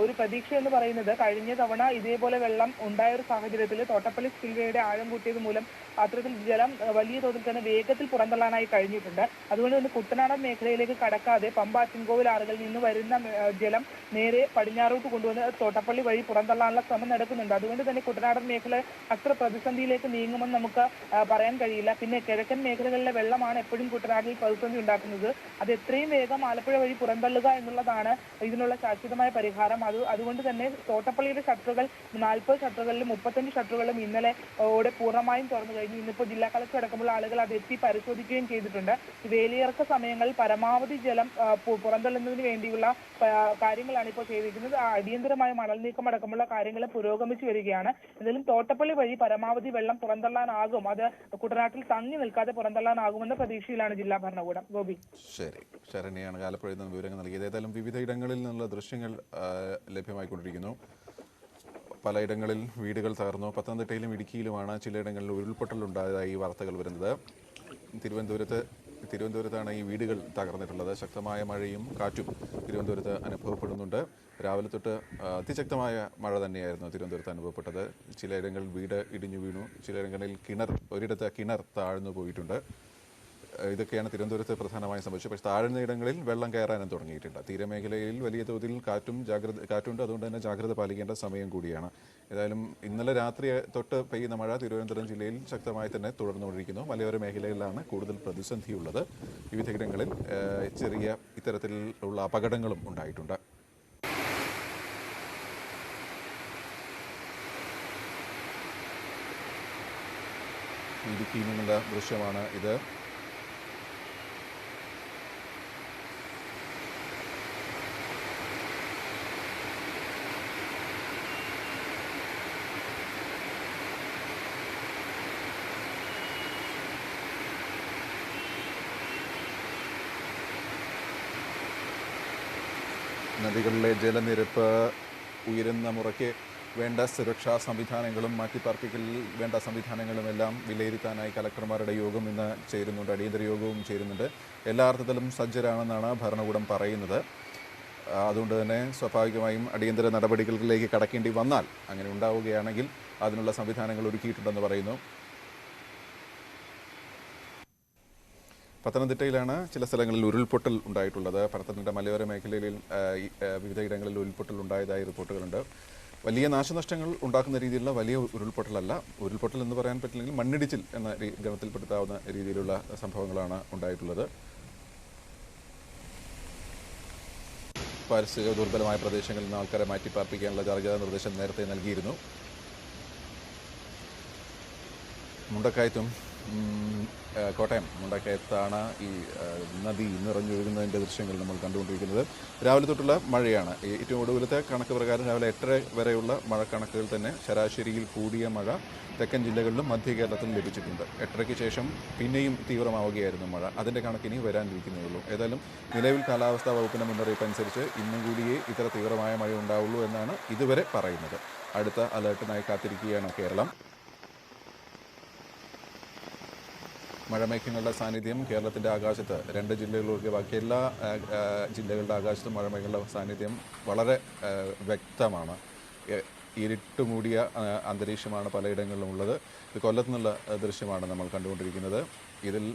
ഒരു പ്രതീക്ഷ എന്ന് പറയുന്നത് കഴിഞ്ഞ തവണ ഇതേപോലെ വെള്ളം ഉണ്ടായ ഒരു സാഹചര്യത്തിൽ തോട്ടപ്പള്ളി സ്പിൽവേയുടെ ആഴം കൂട്ടിയത് മൂലം അത്തരത്തിൽ ജലം വലിയ തോതിൽ തന്നെ വേഗത്തിൽ പുറന്തള്ളാനായി കഴിഞ്ഞിട്ടുണ്ട്. അതുകൊണ്ട് തന്നെ കുട്ടനാടൻ മേഖലയിലേക്ക് കടക്കാതെ പമ്പ, അച്ചൻകോവിൽ ആറുകളിൽ നിന്ന് വരുന്ന ജലം നേരെ പടിഞ്ഞാറോട്ട് കൊണ്ടുവന്ന് തോട്ടപ്പള്ളി വഴി പുറന്തള്ളാനുള്ള ശ്രമം നടക്കുന്നുണ്ട്. അതുകൊണ്ട് തന്നെ കുട്ടനാടൻ മേഖല അത്ര പ്രതിസന്ധിയിലേക്ക് നീങ്ങുമെന്ന് നമുക്ക് പറയാൻ കഴിയില്ല. പിന്നെ കിഴക്കൻ മേഖലകളിലെ വെള്ളമാണ് എപ്പോഴും കുട്ടനാട്ടിൽ പ്രതിസന്ധി ഉണ്ടാക്കുന്നത്. അത് എത്രയും വേഗം ആലപ്പുഴ വഴി പുറന്തള്ളുക എന്നുള്ളതാണ് ഇതിനുള്ള ശാശ്വതമായ പരിഹാരം. അതുകൊണ്ട് തന്നെ തോട്ടപ്പള്ളിയുടെ ഷട്ടറുകൾ 40 ഷട്ടറുകളിലും 35 ഷട്ടറുകളും ഇന്നലെ പൂർണ്ണമായും തുറന്നു കഴിഞ്ഞു. ഇന്നിപ്പോൾ ജില്ലാ കളക്ടർ അടക്കമുള്ള ആളുകൾ അത് എത്തി പരിശോധിക്കുകയും ചെയ്തിട്ടുണ്ട്. വേലിയിറക്ക സമയങ്ങളിൽ പരമാവധി ജലം പുറന്തള്ളുന്നതിന് വേണ്ടിയുള്ള കാര്യങ്ങളാണ് ഇപ്പോൾ ചെയ്തിരിക്കുന്നത്. അടിയന്തരമായ മണൽ നീക്കം അടക്കമുള്ള കാര്യങ്ങൾ പുരോഗമിച്ചു വരികയാണ്. എന്തായാലും തോട്ടപ്പള്ളി വഴി പരമാവധി വെള്ളം പുറന്തള്ളാനാകും. അത് കുട്ടനാട്ടിൽ തങ്ങി നിൽക്കാതെ പുറന്തള്ളാനാകുമെന്ന പ്രതീക്ഷയിലാണ് ജില്ലാ ഭരണകൂടം. ഗോപി. ശരി, ശരണ്യാണ് ആലപ്പുഴയിൽ നിന്ന് വിവരങ്ങൾ നൽകിയത്. ഏതായാലും വിവിധ ഇടങ്ങളിൽ നിന്നുള്ള ദൃശ്യങ്ങൾ ലഭ്യമായിക്കൊണ്ടിരിക്കുന്നു. പലയിടങ്ങളിൽ വീടുകൾ തകർന്നു. പത്തനംതിട്ടയിലും ഇടുക്കിയിലുമാണ് ചിലയിടങ്ങളിൽ ഉരുൾപൊട്ടലുണ്ടായതായി വാർത്തകൾ വരുന്നത്. തിരുവനന്തപുരത്താണ് ഈ വീടുകൾ തകർന്നിട്ടുള്ളത്. ശക്തമായ മഴയും കാറ്റും തിരുവനന്തപുരത്ത് അനുഭവപ്പെടുന്നുണ്ട്. രാവിലെ തൊട്ട് അതിശക്തമായ മഴ തന്നെയായിരുന്നു തിരുവനന്തപുരത്ത് അനുഭവപ്പെട്ടത്. ചിലയിടങ്ങളിൽ വീട് ഇടിഞ്ഞു വീണു. ചിലയിടങ്ങളിൽ ഒരിടത്ത് കിണർ താഴ്ന്നു പോയിട്ടുണ്ട്. ഇതൊക്കെയാണ് തിരുവനന്തപുരത്ത് പ്രധാനമായും സംഭവിച്ചത്. പക്ഷേ താഴ്ന്ന ഇടങ്ങളിൽ വെള്ളം കയറാനും തുടങ്ങിയിട്ടുണ്ട്. തീരമേഖലയിൽ വലിയ തോതിൽ കാറ്റുണ്ട്. അതുകൊണ്ട് തന്നെ ജാഗ്രത പാലിക്കേണ്ട സമയം കൂടിയാണ്. ഏതായാലും ഇന്നലെ രാത്രി തൊട്ട് പെയ്യുന്ന മഴ തിരുവനന്തപുരം ജില്ലയിൽ ശക്തമായി തന്നെ തുടർന്നുകൊണ്ടിരിക്കുന്നു. മലയോര മേഖലകളിലാണ് കൂടുതൽ പ്രതിസന്ധിയുള്ളത്. വിവിധയിടങ്ങളിൽ ചെറിയ ഇത്തരത്തിലുള്ള അപകടങ്ങളും ഉണ്ടായിട്ടുണ്ട്. ഇടുക്കിയിൽ നിന്നുള്ള ദൃശ്യമാണ് ഇത്. നദികളിലെ ജലനിരപ്പ് ഉയരുന്ന മുറയ്ക്ക് വേണ്ട സുരക്ഷാ സംവിധാനങ്ങളും മാറ്റിപ്പാർപ്പിക്കലിൽ വേണ്ട സംവിധാനങ്ങളുമെല്ലാം വിലയിരുത്താനായി കലക്ടർമാരുടെ യോഗം ഇന്ന് ചേരുന്നുണ്ട്. അടിയന്തര യോഗവും ചേരുന്നുണ്ട്. എല്ലാ അർത്ഥത്തിലും സജ്ജരാണെന്നാണ് ഭരണകൂടം പറയുന്നത്. അതുകൊണ്ട് തന്നെ സ്വാഭാവികമായും അടിയന്തര നടപടികളിലേക്ക് കടക്കേണ്ടി വന്നാൽ, അങ്ങനെ ഉണ്ടാവുകയാണെങ്കിൽ അതിനുള്ള സംവിധാനങ്ങൾ ഒരുക്കിയിട്ടുണ്ടെന്ന് പറയുന്നു. പത്തനംതിട്ടയിലാണ് ചില സ്ഥലങ്ങളിൽ ഉരുൾപൊട്ടൽ ഉണ്ടായിട്ടുള്ളത്. പത്തനംതിട്ട മലയോര മേഖലയിൽ വിവിധ ഇടങ്ങളിൽ ഉരുൾപൊട്ടൽ ഉണ്ടായതായി റിപ്പോർട്ടുകളുണ്ട്. വലിയ നാശനഷ്ടങ്ങൾ ഉണ്ടാക്കുന്ന രീതിയിലുള്ള വലിയ ഉരുൾപൊട്ടലല്ല. ഉരുൾപൊട്ടൽ എന്ന് പറയാൻ പറ്റില്ലെങ്കിൽ മണ്ണിടിച്ചിൽ എന്ന ഗണത്തിൽപ്പെടുത്താവുന്ന രീതിയിലുള്ള സംഭവങ്ങളാണ് ഉണ്ടായിട്ടുള്ളത്. പാരിസ്ഥിതിക ദുർബലമായ പ്രദേശങ്ങളിൽ നിന്ന് ആൾക്കാരെ മാറ്റിപ്പാർപ്പിക്കാനുള്ള ജാഗ്രതാ നിർദ്ദേശം നേരത്തെ നൽകിയിരുന്നു. മുണ്ടക്കയത്തും കോട്ടയം മുണ്ടക്കയത്താണ് ഈ നദി നിറഞ്ഞൊഴുകുന്നതിൻ്റെ ദൃശ്യങ്ങൾ നമ്മൾ കണ്ടുകൊണ്ടിരിക്കുന്നത്. രാവിലെ തൊട്ടുള്ള മഴയാണ്. ഏറ്റവും ഒടുവിലത്തെ കണക്ക് പ്രകാരം രാവിലെ 8:30 വരെയുള്ള മഴക്കണക്കുകൾ തന്നെ ശരാശരിയിൽ കൂടിയ മഴ തെക്കൻ ജില്ലകളിലും മധ്യ കേരളത്തിലും ലഭിച്ചിട്ടുണ്ട്. 8:30-ക്ക് ശേഷം പിന്നെയും തീവ്രമാവുകയായിരുന്നു മഴ. അതിൻ്റെ കണക്കിനി വരാനിരിക്കുന്നേ ഉള്ളൂ. ഏതായാലും നിലവിൽ കാലാവസ്ഥാ വകുപ്പിൻ്റെ മുന്നറിയിപ്പ് അനുസരിച്ച് ഇന്നും കൂടിയേ ഇത്ര തീവ്രമായ മഴ ഉണ്ടാവുള്ളൂ എന്നാണ് ഇതുവരെ പറയുന്നത്. അടുത്ത അലേർട്ടിനായി കാത്തിരിക്കുകയാണ് കേരളം. മഴമേഘങ്ങളുടെ സാന്നിധ്യം കേരളത്തിൻ്റെ ആകാശത്ത് 2 ജില്ലകളിലൊക്കെ ബാക്കി എല്ലാ ജില്ലകളുടെ ആകാശത്തും മഴമേഘങ്ങളുടെ സാന്നിധ്യം വളരെ വ്യക്തമാണ്. ഇരുട്ടുമൂടിയ അന്തരീക്ഷമാണ് പലയിടങ്ങളിലും ഉള്ളത്. ഇത് കൊല്ലത്തു നിന്നുള്ള ദൃശ്യമാണ് നമ്മൾ കണ്ടുകൊണ്ടിരിക്കുന്നത്. ഇതിൽ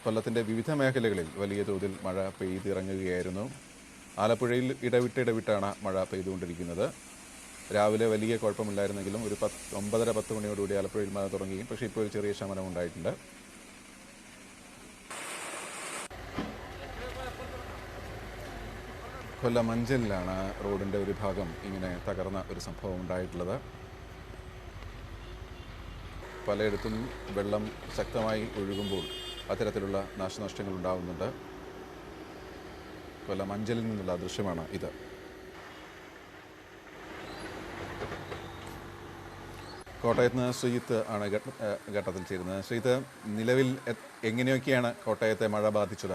കൊല്ലത്തിൻ്റെ വിവിധ മേഖലകളിൽ വലിയ തോതിൽ മഴ പെയ്തിറങ്ങുകയായിരുന്നു. ആലപ്പുഴയിൽ ഇടവിട്ടാണ് മഴ പെയ്തുകൊണ്ടിരിക്കുന്നത്. രാവിലെ വലിയ കുഴപ്പമില്ലായിരുന്നെങ്കിലും ഒരു 9:30-10 മണിയോടുകൂടി ആലപ്പുഴയിൽ മഴ തുടങ്ങുകയും പക്ഷേ ഇപ്പോൾ ഒരു ചെറിയ ശമനം ഉണ്ടായിട്ടുണ്ട്. കൊല്ലം മഞ്ചലിലാണ് റോഡിൻ്റെ ഒരു ഭാഗം ഇങ്ങനെ തകർന്ന ഒരു സംഭവം ഉണ്ടായിട്ടുള്ളത്. പലയിടത്തും വെള്ളം ശക്തമായി ഒഴുകുമ്പോൾ അത്തരത്തിലുള്ള നാശനഷ്ടങ്ങൾ ഉണ്ടാകുന്നുണ്ട്. കൊല്ലം മഞ്ചലിൽ നിന്നുള്ള ദൃശ്യമാണ് ഇത്. കോട്ടയത്ത് നിന്ന് ശ്രീജിത്ത് ആണ് ഘട്ടത്തിൽ ചേരുന്നത്. ശ്രീജിത്ത്, നിലവിൽ എങ്ങനെയൊക്കെയാണ് കോട്ടയത്തെ മഴ ബാധിച്ചത്?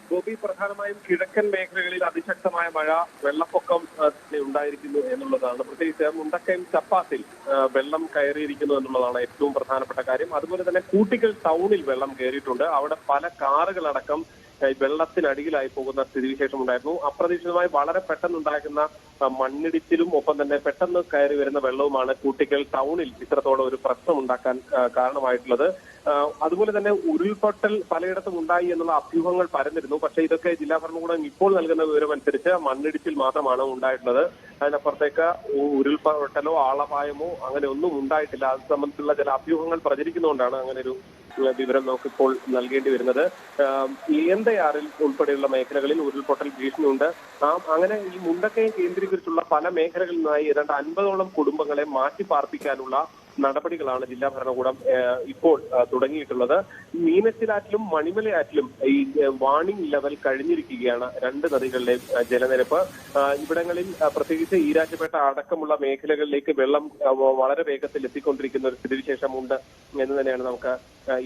ഗോപി, പ്രധാനമായും കിഴക്കൻ മേഖലകളിൽ അതിശക്തമായ മഴ, വെള്ളപ്പൊക്കം ഉണ്ടായിരിക്കുന്നു എന്നുള്ളതാണ്. പ്രത്യേകിച്ച് മുണ്ടക്കയം ചപ്പാത്തിൽ വെള്ളം കയറിയിരിക്കുന്നു എന്നുള്ളതാണ് ഏറ്റവും പ്രധാനപ്പെട്ട കാര്യം. അതുപോലെ തന്നെ കൂട്ടിക്കൽ ടൗണിൽ വെള്ളം കയറിയിട്ടുണ്ട്. അവിടെ പല കാറുകളടക്കം വെള്ളത്തിനടിയിലായി പോകുന്ന സ്ഥിതിവിശേഷം ഉണ്ടായിരുന്നു. അപ്രതീക്ഷിതമായി വളരെ പെട്ടെന്നുണ്ടാകുന്ന മണ്ണിടിച്ചിലും ഒപ്പം തന്നെ പെട്ടെന്ന് കയറി വരുന്ന വെള്ളവുമാണ് കൂട്ടിക്കൽ ടൗണിൽ ഇത്രത്തോളം ഒരു പ്രശ്നം ഉണ്ടാക്കാൻ കാരണമായിട്ടുള്ളത്. അതുപോലെ തന്നെ ഉരുൾപൊട്ടൽ പലയിടത്തും ഉണ്ടായി എന്നുള്ള അഭ്യൂഹങ്ങൾ പരന്നിരുന്നു. പക്ഷേ ഇതൊക്കെ ജില്ലാ ഭരണകൂടം ഇപ്പോൾ നൽകുന്ന വിവരമനുസരിച്ച് മണ്ണിടിച്ചിൽ മാത്രമാണ് ഉണ്ടായിട്ടുള്ളത്. അതിനപ്പുറത്തേക്ക് ഉരുൾപൊട്ടലോ ആളപായമോ അങ്ങനെ ഒന്നും ഉണ്ടായിട്ടില്ല. അത് സംബന്ധിച്ചുള്ള ചില അഭ്യൂഹങ്ങൾ പ്രചരിക്കുന്നതുകൊണ്ടാണ് അങ്ങനെ ഒരു വിവരം നമുക്കിപ്പോൾ നൽകേണ്ടി വരുന്നത്. ഏന്തയാറിൽ ഉൾപ്പെടെയുള്ള മേഖലകളിൽ ഉരുൾപൊട്ടൽ ഭീഷണിയുണ്ട്. അങ്ങനെ ഈ മുണ്ടക്കയം കേന്ദ്രീകരിച്ചുള്ള പല മേഖലകളിൽ നിന്നായി ഏതാണ്ട് 50ഓളം കുടുംബങ്ങളെ മാറ്റി പാർപ്പിക്കാനുള്ള നടപടികളാണ് ജില്ലാ ഭരണകൂടം ഇപ്പോൾ തുടങ്ങിയിട്ടുള്ളത്. മീനച്ചിലാറ്റിലും മണിമലയാറ്റിലും ഈ വാർണിംഗ് ലെവൽ കഴിഞ്ഞിരിക്കുകയാണ്. രണ്ട് നദികളിലെയും ജലനിരപ്പ് ഇവിടങ്ങളിൽ പ്രത്യേകിച്ച് ഈരാറ്റുപേട്ട അടക്കമുള്ള മേഖലകളിലേക്ക് വെള്ളം വളരെ വേഗത്തിൽ എത്തിക്കൊണ്ടിരിക്കുന്ന ഒരു സ്ഥിതിവിശേഷമുണ്ട് എന്ന് തന്നെയാണ് നമുക്ക്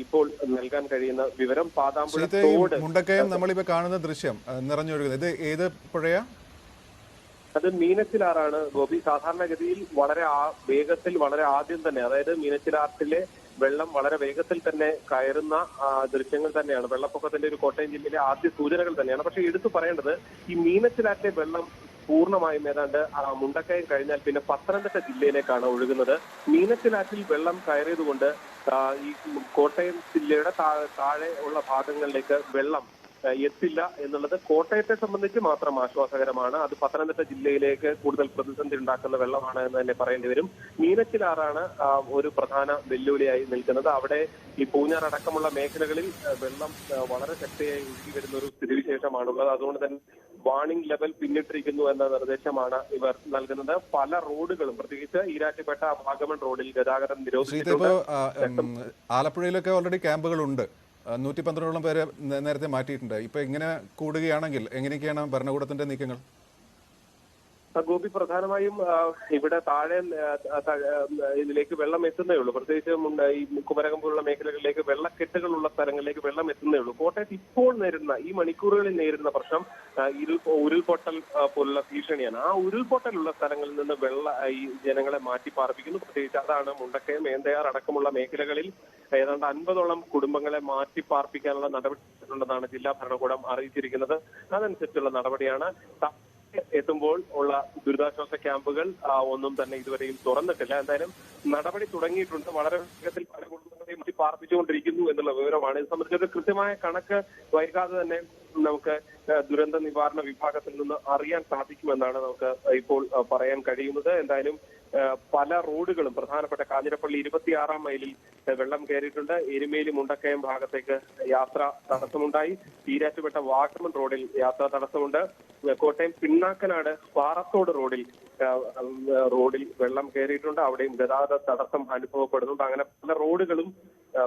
ഇപ്പോൾ നൽകാൻ കഴിയുന്ന വിവരം. പാതാമ്പുഴ തോട് മുണ്ടക്കയം നമ്മളിപ്പോ കാണുന്ന ദൃശ്യം നിറഞ്ഞൊഴുകുന്നത് ഇത് ഏത് പുഴയാ? അത് മീനച്ചിലാറാണ് ഗോപി. സാധാരണഗതിയിൽ വളരെ വേഗത്തിൽ വളരെ ആദ്യം തന്നെ, അതായത് മീനച്ചിലാറ്റിലെ വെള്ളം വളരെ വേഗത്തിൽ തന്നെ കയറുന്ന ദൃശ്യങ്ങൾ തന്നെയാണ്. വെള്ളപ്പൊക്കത്തിന്റെ ഒരു കോട്ടയം ജില്ലയിലെ ആദ്യ സൂചനകൾ തന്നെയാണ്. പക്ഷേ എടുത്തു പറയേണ്ടത് ഈ മീനച്ചിലാറ്റിലെ വെള്ളം പൂർണ്ണമായും ഏതാണ്ട് മുണ്ടക്കയം കഴിഞ്ഞാൽ പിന്നെ പത്തനംതിട്ട ജില്ലയിലേക്കാണ് ഒഴുകുന്നത്. മീനച്ചിലാറ്റിൽ വെള്ളം കയറിയതുകൊണ്ട് ഈ കോട്ടയം ജില്ലയുടെ താഴെ ഉള്ള ഭാഗങ്ങളിലേക്ക് വെള്ളം എത്തില്ല എന്നുള്ളത് കോട്ടയത്തെ സംബന്ധിച്ച് മാത്രം ആശ്വാസകരമാണ്. അത് പത്തനംതിട്ട ജില്ലയിലേക്ക് കൂടുതൽ പ്രതിസന്ധി ഉണ്ടാക്കുന്ന വെള്ളമാണ് എന്ന് തന്നെ പറയേണ്ടി വരും. മീനച്ചിലാറാണ് ഒരു പ്രധാന വെല്ലുവിളിയായി നിൽക്കുന്നത്. അവിടെ ഈ പൂഞ്ഞാർ അടക്കമുള്ള മേഖലകളിൽ വെള്ളം വളരെ ശക്തിയായി ഒഴുകി വരുന്ന ഒരു സ്ഥിതിവിശേഷമാണുള്ളത്. അതുകൊണ്ട് തന്നെ വാർണിംഗ് ലെവൽ പിന്നിട്ടിരിക്കുന്നു എന്ന നിർദ്ദേശമാണ് ഇവർ നൽകുന്നത്. പല റോഡുകളും പ്രത്യേകിച്ച് ഈരാറ്റുപേട്ട വാഗമൺ റോഡിൽ ഗതാഗതം നിരോധിച്ചിട്ടുണ്ട്. ആലപ്പുഴയിലൊക്കെ ഓൾറെഡി ക്യാമ്പുകളുണ്ട്. 112 പേരെ നേരത്തെ മാറ്റിയിട്ടുണ്ട്. ഇപ്പൊ ഇങ്ങനെ കൂടുകയാണെങ്കിൽ എങ്ങനെയൊക്കെയാണ് ഭരണകൂടത്തിന്റെ നീക്കങ്ങൾ? ഗോപി, പ്രധാനമായും ഇവിടെ താഴെ ഇതിലേക്ക് വെള്ളം എത്തുന്നേ ഉള്ളൂ. പ്രത്യേകിച്ചും ഈ കുമരകം പോലുള്ള മേഖലകളിലേക്ക് വെള്ളക്കെട്ടുകളുള്ള സ്ഥലങ്ങളിലേക്ക് വെള്ളം എത്തുന്നേ ഉള്ളൂ. കോട്ടയത്ത് ഇപ്പോൾ നേരിടുന്ന ഈ മണിക്കൂറുകളിൽ നേരിടുന്ന പ്രശ്നം ഉരുൾപൊട്ടൽ പോലുള്ള ഭീഷണിയാണ്. ആ ഉരുൾപൊട്ടലുള്ള സ്ഥലങ്ങളിൽ നിന്ന് ഈ ജനങ്ങളെ മാറ്റി പാർപ്പിക്കുന്നു. പ്രത്യേകിച്ച് അതാണ് മുണ്ടക്കയം, മേന്തയാർ അടക്കമുള്ള മേഖലകളിൽ ഏതാണ്ട് 50ഓളം കുടുംബങ്ങളെ മാറ്റി പാർപ്പിക്കാനുള്ള നടപടി ഉണ്ടെന്നാണ് ജില്ലാ ഭരണകൂടം അറിയിച്ചിരിക്കുന്നത്. അതനുസരിച്ചുള്ള നടപടിയാണ്. എത്തുമ്പോൾ ഉള്ള ദുരിതാശ്വാസ ക്യാമ്പുകൾ ഒന്നും തന്നെ ഇതുവരെയും തുറന്നിട്ടില്ല. എന്തായാലും നടപടി തുടങ്ങിയിട്ടുണ്ട്. വളരെ വേഗത്തിൽ പല കുടുംബങ്ങളെയും മാറ്റി പാർപ്പിച്ചുകൊണ്ടിരിക്കുന്നു എന്നുള്ള വിവരമാണ്. ഇത് സംബന്ധിച്ചൊരു കൃത്യമായ കണക്ക് വൈകാതെ തന്നെ നമുക്ക് ദുരന്ത നിവാരണ വിഭാഗത്തിൽ നിന്ന് അറിയാൻ സാധിക്കുമെന്നാണ് നമുക്ക് ഇപ്പോൾ പറയാൻ കഴിയുന്നത്. എന്തായാലും പല റോഡുകളും പ്രധാനപ്പെട്ട കാഞ്ഞിരപ്പള്ളി 26-ാം മൈലിൽ വെള്ളം കയറിയിട്ടുണ്ട്. എരുമേലി മുണ്ടക്കയം ഭാഗത്തേക്ക് യാത്ര തടസ്സമുണ്ടായി. ഈരാറ്റുപേട്ട വാഗമൺ റോഡിൽ യാത്രാ തടസ്സമുണ്ട്. കോട്ടയം പിണ്ണാക്കനാട് പാറത്തോട് റോഡിൽ വെള്ളം കയറിയിട്ടുണ്ട്. അവിടെയും ഗതാഗത തടസ്സം അനുഭവപ്പെടുന്നുണ്ട്. അങ്ങനെ പല റോഡുകളും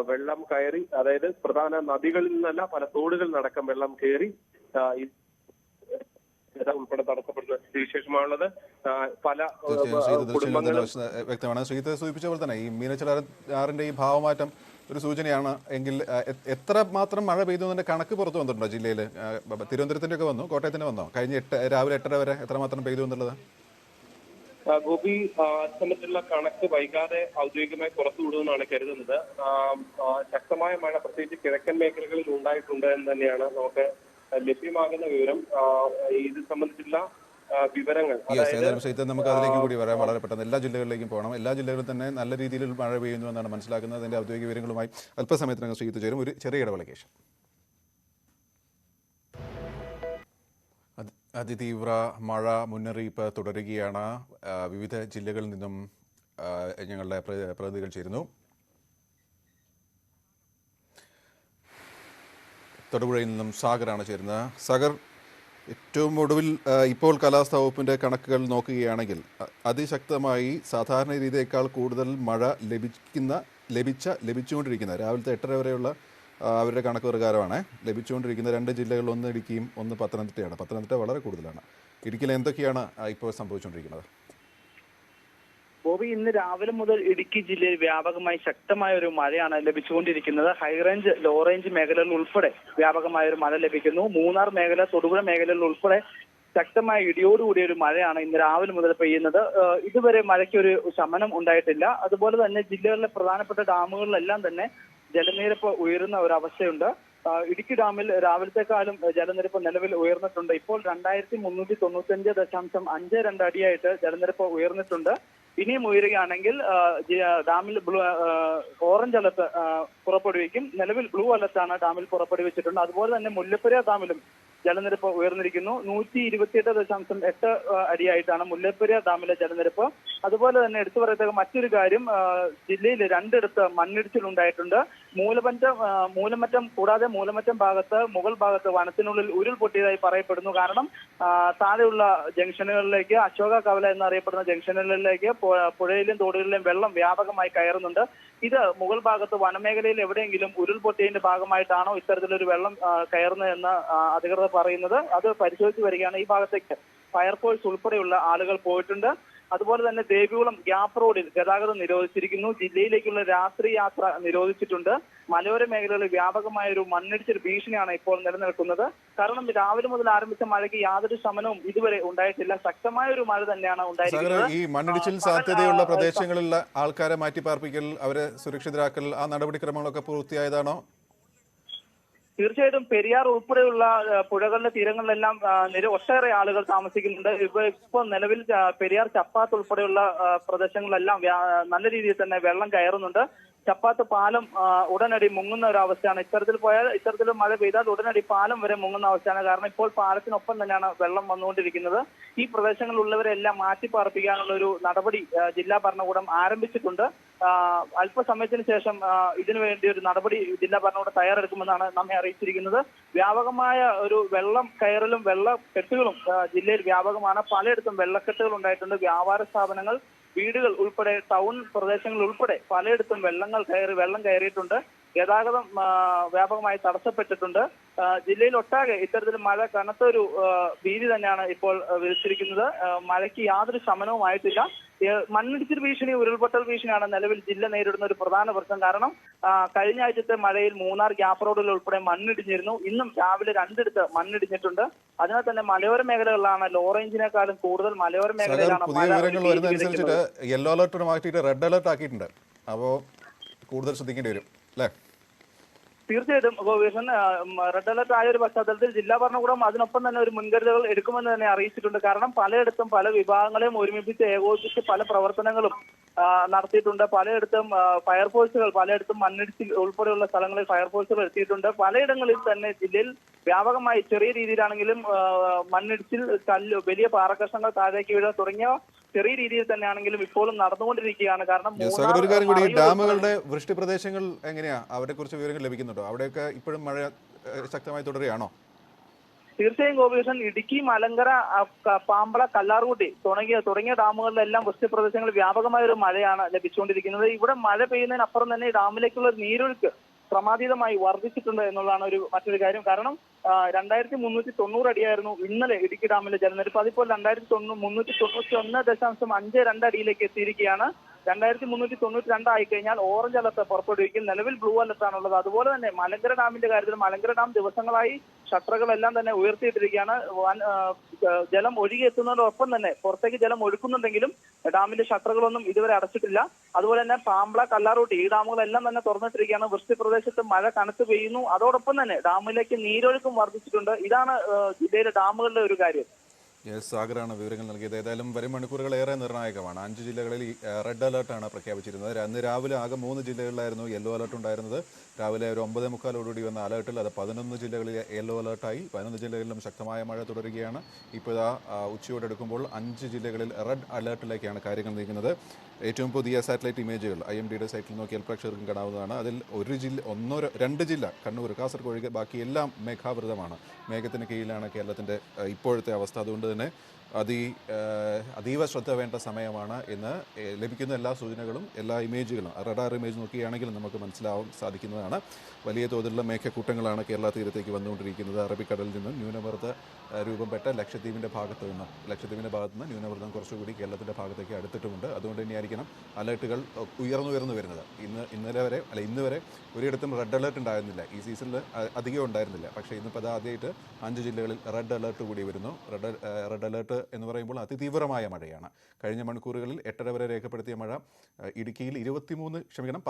വെള്ളം കയറി, അതായത് പ്രധാന നദികളിൽ നിന്നല്ല പല തോടുകളിലടക്കം വെള്ളം കയറി ഉൾപ്പെടെ തടസ്സപ്പെടുന്ന സ്ഥിതിവിശേഷമാണുള്ളത്. പല വ്യക്തമാണ്. ശ്രീജിത്ത് സൂചിപ്പിച്ച പോലെ തന്നെ ഈ മീനച്ചിലാറിന്റെ ഈ ഭാവമാറ്റം ഒരു സൂചനയാണ് എങ്കിൽ എത്ര മാത്രം മഴ പെയ്തു എന്നതിന്റെ കണക്ക് പുറത്തു വന്നിട്ടുണ്ടോ ജില്ലയിൽ? തിരുവനന്തപുരത്തിന്റെ ഒക്കെ വന്നു, കോട്ടയത്തിന് വന്നോ? കഴിഞ്ഞ രാവിലെ 8:30 വരെ എത്രമാത്രം പെയ്തു എന്നുള്ളത്? ഗോപി, സംബന്ധിച്ചുള്ള കണക്ക് വൈകാതെ ഔദ്യോഗികമായി പുറത്തുവിടുമെന്നാണ് കരുതുന്നത്. ശക്തമായ മഴ പ്രത്യേകിച്ച് കിഴക്കൻ മേഖലകളിൽ ഉണ്ടായിട്ടുണ്ട് എന്ന് തന്നെയാണ് നമുക്ക് ലഭ്യമാകുന്ന വിവരം. ഇത് സംബന്ധിച്ചുള്ള വിവരങ്ങൾ നമുക്ക് അതിലേക്ക് കൂടി വരാം. വളരെ പെട്ടെന്ന് എല്ലാ ജില്ലകളിലേക്കും പോകണം. എല്ലാ ജില്ലകളിലും തന്നെ നല്ല രീതിയിൽ മഴ പെയ്യുന്നു എന്നാണ് മനസ്സിലാക്കുന്നത്. അതിന്റെ ഔദ്യോഗിക വിവരങ്ങളുമായി അല്പസമയത്തിനകം ശ്രീജിത്ത് ചേരും. ഒരു ചെറിയ ഇടവേളയ്ക്ക് ശേഷം. അതിതീവ്ര മഴ മുന്നറിയിപ്പ് തുടരുകയാണ്. വിവിധ ജില്ലകളിൽ നിന്നും ഞങ്ങളുടെ പ്രതിനിധികൾ ചേരുന്നു. തൊടുപുഴയിൽ നിന്നും സാഗറാണ് ചേരുന്നത്. സാഗർ, ഏറ്റവും ഒടുവിൽ ഇപ്പോൾ കാലാവസ്ഥാ വകുപ്പിൻ്റെ കണക്കുകൾ നോക്കുകയാണെങ്കിൽ അതിശക്തമായി സാധാരണ രീതിയേക്കാൾ കൂടുതൽ മഴ ലഭിച്ചുകൊണ്ടിരിക്കുന്ന രാവിലത്തെ 8:30 വരെയുള്ള അവരുടെ കണക്ക് പ്രകാരമാണ് ലഭിച്ചുകൊണ്ടിരിക്കുന്ന 2 ജില്ലകളിൽ, ഒന്ന് ഇടുക്കിയും ഒന്ന് പത്തനംതിട്ടയാണ്. പത്തനംതിട്ട വളരെ കൂടുതലാണ്. ഇടുക്കിയിൽ എന്തൊക്കെയാണ് ഇപ്പോൾ സംഭവിച്ചുകൊണ്ടിരിക്കുന്നത്? ഗോപി, ഇന്ന് രാവിലെ മുതൽ ഇടുക്കി ജില്ലയിൽ വ്യാപകമായി ശക്തമായ ഒരു മഴയാണ് ലഭിച്ചുകൊണ്ടിരിക്കുന്നത്. ഹൈറേഞ്ച്, ലോ റേഞ്ച് മേഖലകളിൽ ഉൾപ്പെടെ വ്യാപകമായ ഒരു മഴ ലഭിക്കുന്നു. മൂന്നാർ മേഖല, തൊടുപുഴ മേഖലകളിൽ ഉൾപ്പെടെ ശക്തമായ ഇടിയോടുകൂടിയ ഒരു മഴയാണ് ഇന്ന് രാവിലെ മുതൽ പെയ്യുന്നത്. ഇതുവരെ മഴയ്ക്ക് ഒരു ശമനം ഉണ്ടായിട്ടില്ല. അതുപോലെ തന്നെ ജില്ലകളിലെ പ്രധാനപ്പെട്ട ഡാമുകളിലെല്ലാം തന്നെ ജലനിരപ്പ് ഉയരുന്ന ഒരു അവസ്ഥയുണ്ട്. ഇടുക്കി ഡാമിൽ രാവിലത്തെക്കാളും ജലനിരപ്പ് നിലവിൽ ഉയർന്നിട്ടുണ്ട്. ഇപ്പോൾ 2395.52 അടിയായിട്ട് ജലനിരപ്പ് ഉയർന്നിട്ടുണ്ട്. ഇനിയും ഉയരുകയാണെങ്കിൽ ഡാമിൽ ഓറഞ്ച് അലർട്ട് പുറപ്പെടുവിക്കും. നിലവിൽ ബ്ലൂ അലർട്ടാണ് ഡാമിൽ പുറപ്പെടുവിച്ചിട്ടുണ്ട്. അതുപോലെ തന്നെ മുല്ലപ്പെരിയാർ ഡാമിലും ജലനിരപ്പ് ഉയർന്നിരിക്കുന്നു. 128.8 അടിയായിട്ടാണ് മുല്ലപ്പെരിയാർ ഡാമിലെ ജലനിരപ്പ്. അതുപോലെ തന്നെ എടുത്തു പറയത്തക്ക മറ്റൊരു കാര്യം, ജില്ലയിൽ 2 ഇടത്ത് മണ്ണിടിച്ചിലുണ്ടായിട്ടുണ്ട്. മൂലമറ്റം കൂടാതെ മൂലമറ്റം ഭാഗത്ത് മുകൾ ഭാഗത്ത് വനത്തിനുള്ളിൽ ഉരുൾപൊട്ടിയതായി പറയപ്പെടുന്നു. കാരണം താഴെയുള്ള ജംഗ്ഷനുകളിലേക്ക്, അശോക കവല എന്നറിയപ്പെടുന്ന ജംഗ്ഷനുകളിലേക്ക് പുഴയിലും തോടുകളിലും വെള്ളം വ്യാപകമായി കയറുന്നുണ്ട്. ഇത് മുകൾ ഭാഗത്ത് വനമേഖലയിൽ എവിടെയെങ്കിലും ഉരുൾപൊട്ടിയതിന്റെ ഭാഗമായിട്ടാണോ ഇത്തരത്തിലൊരു വെള്ളം കയറുന്നതെന്ന് അധികൃതർ പറയുന്നത്. അത് പരിശോധിച്ച് വരികയാണ്. ഈ ഭാഗത്തേക്ക് ഫയർഫോഴ്സ് ഉൾപ്പെടെയുള്ള ആളുകൾ പോയിട്ടുണ്ട്. അതുപോലെ തന്നെ ദേവികുളം ഗ്യാപ്പ് റോഡിൽ ഗതാഗതം നിരോധിച്ചിരിക്കുന്നു. ജില്ലയിലേക്കുള്ള രാത്രി യാത്ര നിരോധിച്ചിട്ടുണ്ട്. മലയോര മേഖലകളിൽ വ്യാപകമായ ഒരു മണ്ണിടിച്ചിൽ ഭീഷണിയാണ് ഇപ്പോൾ നിലനിൽക്കുന്നത്. കാരണം രാവിലെ മുതൽ ആരംഭിച്ച മഴയ്ക്ക് യാതൊരു ശമനവും ഇതുവരെ ഉണ്ടായിട്ടില്ല. ശക്തമായ ഒരു മഴ തന്നെയാണ് ഉണ്ടായിരിക്കുന്നത്. ഈ മണ്ണിടിച്ചിൽ സാധ്യതയുള്ള പ്രദേശങ്ങളിലുള്ള ആൾക്കാരെ മാറ്റിപ്പാർപ്പിക്കൽ, അവരെ സുരക്ഷിതരാക്കൽ, ആ നടപടിക്രമങ്ങളൊക്കെ പൂർത്തിയായതാണോ? തീർച്ചയായിട്ടും പെരിയാർ ഉൾപ്പെടെയുള്ള പുഴകളുടെ തീരങ്ങളിലെല്ലാം ഒട്ടേറെ ആളുകൾ താമസിക്കുന്നുണ്ട്. ഇപ്പോൾ നിലവിൽ പെരിയാർ ചപ്പാത്ത് ഉൾപ്പെടെയുള്ള പ്രദേശങ്ങളിലെല്ലാം നല്ല രീതിയിൽ തന്നെ വെള്ളം കയറുന്നുണ്ട്. ചപ്പാത്ത് പാലം ഉടനടി മുങ്ങുന്ന ഒരു അവസ്ഥയാണ്. ഇത്തരത്തിൽ മഴ പെയ്താൽ ഉടനടി പാലം വരെ മുങ്ങുന്ന അവസ്ഥയാണ്. കാരണം ഇപ്പോൾ പാലത്തിനൊപ്പം തന്നെയാണ് വെള്ളം വന്നുകൊണ്ടിരിക്കുന്നത്. ഈ പ്രദേശങ്ങളിലുള്ളവരെല്ലാം മാറ്റിപ്പാർപ്പിക്കാനുള്ള ഒരു നടപടി ജില്ലാ ഭരണകൂടം ആരംഭിച്ചിട്ടുണ്ട്. അല്പസമയത്തിന് ശേഷം ഇതിനുവേണ്ടി ഒരു നടപടി ജില്ലാ ഭരണകൂടം തയ്യാറെടുക്കുമെന്നാണ് നമ്മെ അറിയിച്ചിരിക്കുന്നത്. വ്യാപകമായ ഒരു വെള്ളം കയറലും വെള്ളക്കെട്ടുകളും ജില്ലയിൽ വ്യാപകമാണ്. പലയിടത്തും വെള്ളക്കെട്ടുകൾ ഉണ്ടായിട്ടുണ്ട്. വ്യാപാര സ്ഥാപനങ്ങൾ, വീടുകൾ ഉൾപ്പെടെ ടൗൺ പ്രദേശങ്ങൾ ഉൾപ്പെടെ പലയിടത്തും വെള്ളം കയറിയിട്ടുണ്ട്. ഗതാഗതം വ്യാപകമായി തടസ്സപ്പെട്ടിട്ടുണ്ട്. ജില്ലയിൽ ഒട്ടാകെ ഇത്തരത്തിൽ മഴ കനത്ത ഒരു ഭീതി തന്നെയാണ് ഇപ്പോൾ വിളിച്ചിരിക്കുന്നത്. മഴയ്ക്ക് യാതൊരു ശമനവും ആയിട്ടില്ല. മണ്ണിടിച്ചിൽ ഭീഷണി, ഉരുൾപൊട്ടൽ ഭീഷണിയാണ് നിലവിൽ ജില്ല നേരിടുന്ന ഒരു പ്രധാന പ്രശ്നം. കാരണം കഴിഞ്ഞ ആഴ്ചത്തെ മഴയിൽ മൂന്നാർ ഗ്യാപ്പ് റോഡിൽ ഉൾപ്പെടെ മണ്ണിടിഞ്ഞിരുന്നു. ഇന്നും രാവിലെ 2 ഇടത്ത് മണ്ണിടിഞ്ഞിട്ടുണ്ട്. അതിനാൽ തന്നെ മലയോര മേഖലകളിലാണ്, ലോ റേഞ്ചിനേക്കാളും കൂടുതൽ മലയോര മേഖലയിലാണ് പുതിയ വിവരങ്ങൾ വരുന്നതനുസരിച്ചിട്ട് യെല്ലോ അലർട്ട് മാറ്റിയിട്ട് റെഡ് അലർട്ട് ആക്കിയിട്ടുണ്ട്. അപ്പോൾ കൂടുതൽ ശ്രദ്ധിക്കേണ്ടി വരും അല്ലേ? തീർച്ചയായിട്ടും ഗോപീഷൻ, റെഡ് അലർട്ട് ആയ ഒരു പശ്ചാത്തലത്തിൽ ജില്ലാ ഭരണകൂടം അതിനൊപ്പം തന്നെ ഒരു മുൻകരുതലുകൾ എടുക്കുമെന്ന് തന്നെ അറിയിച്ചിട്ടുണ്ട്. കാരണം പലയിടത്തും പല വിഭാഗങ്ങളെയും ഒരുമിപ്പിച്ച് ഏകോപിപ്പിച്ച് പല പ്രവർത്തനങ്ങളും നടത്തിയിട്ടുണ്ട്. പലയിടത്തും ഫയർഫോഴ്സുകൾ, പലയിടത്തും മണ്ണിടിച്ചിൽ ഉൾപ്പെടെയുള്ള സ്ഥലങ്ങളിൽ ഫയർഫോഴ്സുകൾ എത്തിയിട്ടുണ്ട്. പലയിടങ്ങളിൽ തന്നെ ജില്ലയിൽ വ്യാപകമായി ചെറിയ രീതിയിലാണെങ്കിലും മണ്ണിടിച്ചിൽ, വലിയ പാറക്കഷങ്ങൾ താഴേക്ക് വീഴുക തുടങ്ങിയ ചെറിയ രീതിയിൽ തന്നെയാണെങ്കിലും ഇപ്പോഴും നടന്നുകൊണ്ടിരിക്കുകയാണ്. കാരണം ഒരു കാര്യം കൂടി, ഡാമുകളുടെ വൃഷ്ടി പ്രദേശങ്ങൾ എങ്ങനെയാ, അവരെ കുറിച്ച് വിവരങ്ങൾ ലഭിക്കുന്നുണ്ടോ? അവിടെയൊക്കെ ഇപ്പോഴും മഴ ശക്തമായി തുടരുകയാണോ? തീർച്ചയായും ഗോപീഷൻ, ഇടുക്കി, മലങ്കര, പാമ്പള, കല്ലാർകുട്ടി തുടങ്ങിയ ഡാമുകളിലെല്ലാം വൃഷ്ടി പ്രദേശങ്ങളിൽ വ്യാപകമായ ഒരു മഴയാണ് ലഭിച്ചുകൊണ്ടിരിക്കുന്നത്. ഇവിടെ മഴ പെയ്യുന്നതിനപ്പുറം തന്നെ ഡാമിലേക്കുള്ള നീരൊഴുക്ക് ക്രമാതീതമായി വർദ്ധിച്ചിട്ടുണ്ട് എന്നുള്ളതാണ് മറ്റൊരു കാര്യം. കാരണം 2390 അടിയായിരുന്നു ഇന്നലെ ഇടുക്കി ഡാമിലെ ജലനിരപ്പ്. അതിപ്പോൾ 2391.52 അടിയിലേക്ക് എത്തിയിരിക്കുകയാണ്. 2392 ആയിക്കഴിഞ്ഞാൽ ഓറഞ്ച് അലർട്ട് പുറപ്പെടുവിക്കും. നിലവിൽ ബ്ലൂ അലർട്ടാണുള്ളത്. അതുപോലെ തന്നെ മലങ്കര ഡാമിന്റെ കാര്യത്തിൽ മലങ്കര ഡാം ദിവസങ്ങളായി ഷട്ടറുകളെല്ലാം തന്നെ ഉയർത്തിയിട്ടിരിക്കുകയാണ്. ജലം ഒഴുകിയെത്തുന്നതോടൊപ്പം തന്നെ പുറത്തേക്ക് ജലം ഒഴുക്കുന്നുണ്ടെങ്കിലും ഡാമിന്റെ ഷട്ടറുകളൊന്നും ഇതുവരെ അടച്ചിട്ടില്ല. അതുപോലെ തന്നെ പാമ്പള, കല്ലാർകുട്ടി ഈ ഡാമുകളെല്ലാം തന്നെ തുറന്നിട്ടിരിക്കുകയാണ്. വൃഷ്ടി പ്രദേശത്ത് മഴ കനത്ത് പെയ്യുന്നു. അതോടൊപ്പം തന്നെ ഡാമിലേക്ക് നീരൊഴുക്കും വർദ്ധിച്ചിട്ടുണ്ട്. ഇതാണ് ജില്ലയിലെ ഡാമുകളുടെ ഒരു കാര്യം. സാഗറാണ് വിവരങ്ങൾ നൽകിയത്. ഏതായാലും വരും മണിക്കൂറുകൾ ഏറെ നിർണായകമാണ്. 5 ജില്ലകളിൽ റെഡ് അലർട്ടാണ് പ്രഖ്യാപിച്ചിരുന്നത്. അന്ന് രാവിലെ ആകെ 3 ജില്ലകളിലായിരുന്നു യെല്ലോ അലർട്ട് ഉണ്ടായിരുന്നത്. രാവിലെ ഒരു 9:45 വന്ന അലർട്ടിൽ അത് 11 ജില്ലകളിൽ യെല്ലോ അലർട്ടായി. 11 ജില്ലകളിലും ശക്തമായ മഴ തുടരുകയാണ്. ഇപ്പോൾ ഉച്ചയോടെടുക്കുമ്പോൾ 5 ജില്ലകളിൽ റെഡ് അലർട്ടിലേക്കാണ് കാര്യങ്ങൾ നീങ്ങുന്നത്. ഏറ്റവും പുതിയ സാറ്റലൈറ്റ് ഇമേജുകൾ IMDയുടെ സൈറ്റിൽ നോക്കിയാൽ പ്രേക്ഷകർക്കും കാണാവുന്നതാണ്. അതിൽ 2 ജില്ല, കണ്ണൂർ, കാസർഗോഡ് ഒഴികെ ബാക്കിയെല്ലാം മേഘാവൃതമാണ്. മേഘത്തിന് കീഴിലാണ് കേരളത്തിൻ്റെ ഇപ്പോഴത്തെ അവസ്ഥ. അതുകൊണ്ട് തന്നെ അതീവ ശ്രദ്ധ വേണ്ട സമയമാണ് എന്ന് ലഭിക്കുന്ന എല്ലാ സൂചനകളും, എല്ലാ ഇമേജുകളും, റഡാർ ഇമേജ് നോക്കുകയാണെങ്കിലും നമുക്ക് സാധിക്കുന്നതാണ്. വലിയ തോതിലുള്ള മേഘക്കൂട്ടങ്ങളാണ് കേരള തീരത്തേക്ക് വന്നുകൊണ്ടിരിക്കുന്നത്. അറബിക്കടലിൽ നിന്നും ന്യൂനമർദ്ദ രൂപപ്പെട്ട ലക്ഷദ്വീപിൻ്റെ ഭാഗത്ത് നിന്ന് ന്യൂനമർദ്ദം കുറച്ചുകൂടി കേരളത്തിൻ്റെ ഭാഗത്തേക്ക് അടുത്തിട്ടുമുണ്ട്. അതുകൊണ്ട് തന്നെയായിരിക്കണം അലർട്ടുകൾ ഉയർന്നു വരുന്നത്. ഇന്ന് വരെ ഒരിടത്തും റെഡ് അലർട്ട് ഉണ്ടായിരുന്നില്ല. ഈ സീസണിൽ അധികം ഉണ്ടായിരുന്നില്ല. പക്ഷേ ഇന്നിപ്പോൾ ആദ്യമായിട്ട് 5 ജില്ലകളിൽ റെഡ് അലർട്ട് കൂടി വരുന്നു. റെഡ് അലർട്ട് എന്ന് പറയുമ്പോൾ അതിതീവ്രമായ മഴയാണ്. കഴിഞ്ഞ മണിക്കൂറുകളിൽ 8:30 വരെ രേഖപ്പെടുത്തിയ മഴ ഇടുക്കിയിൽ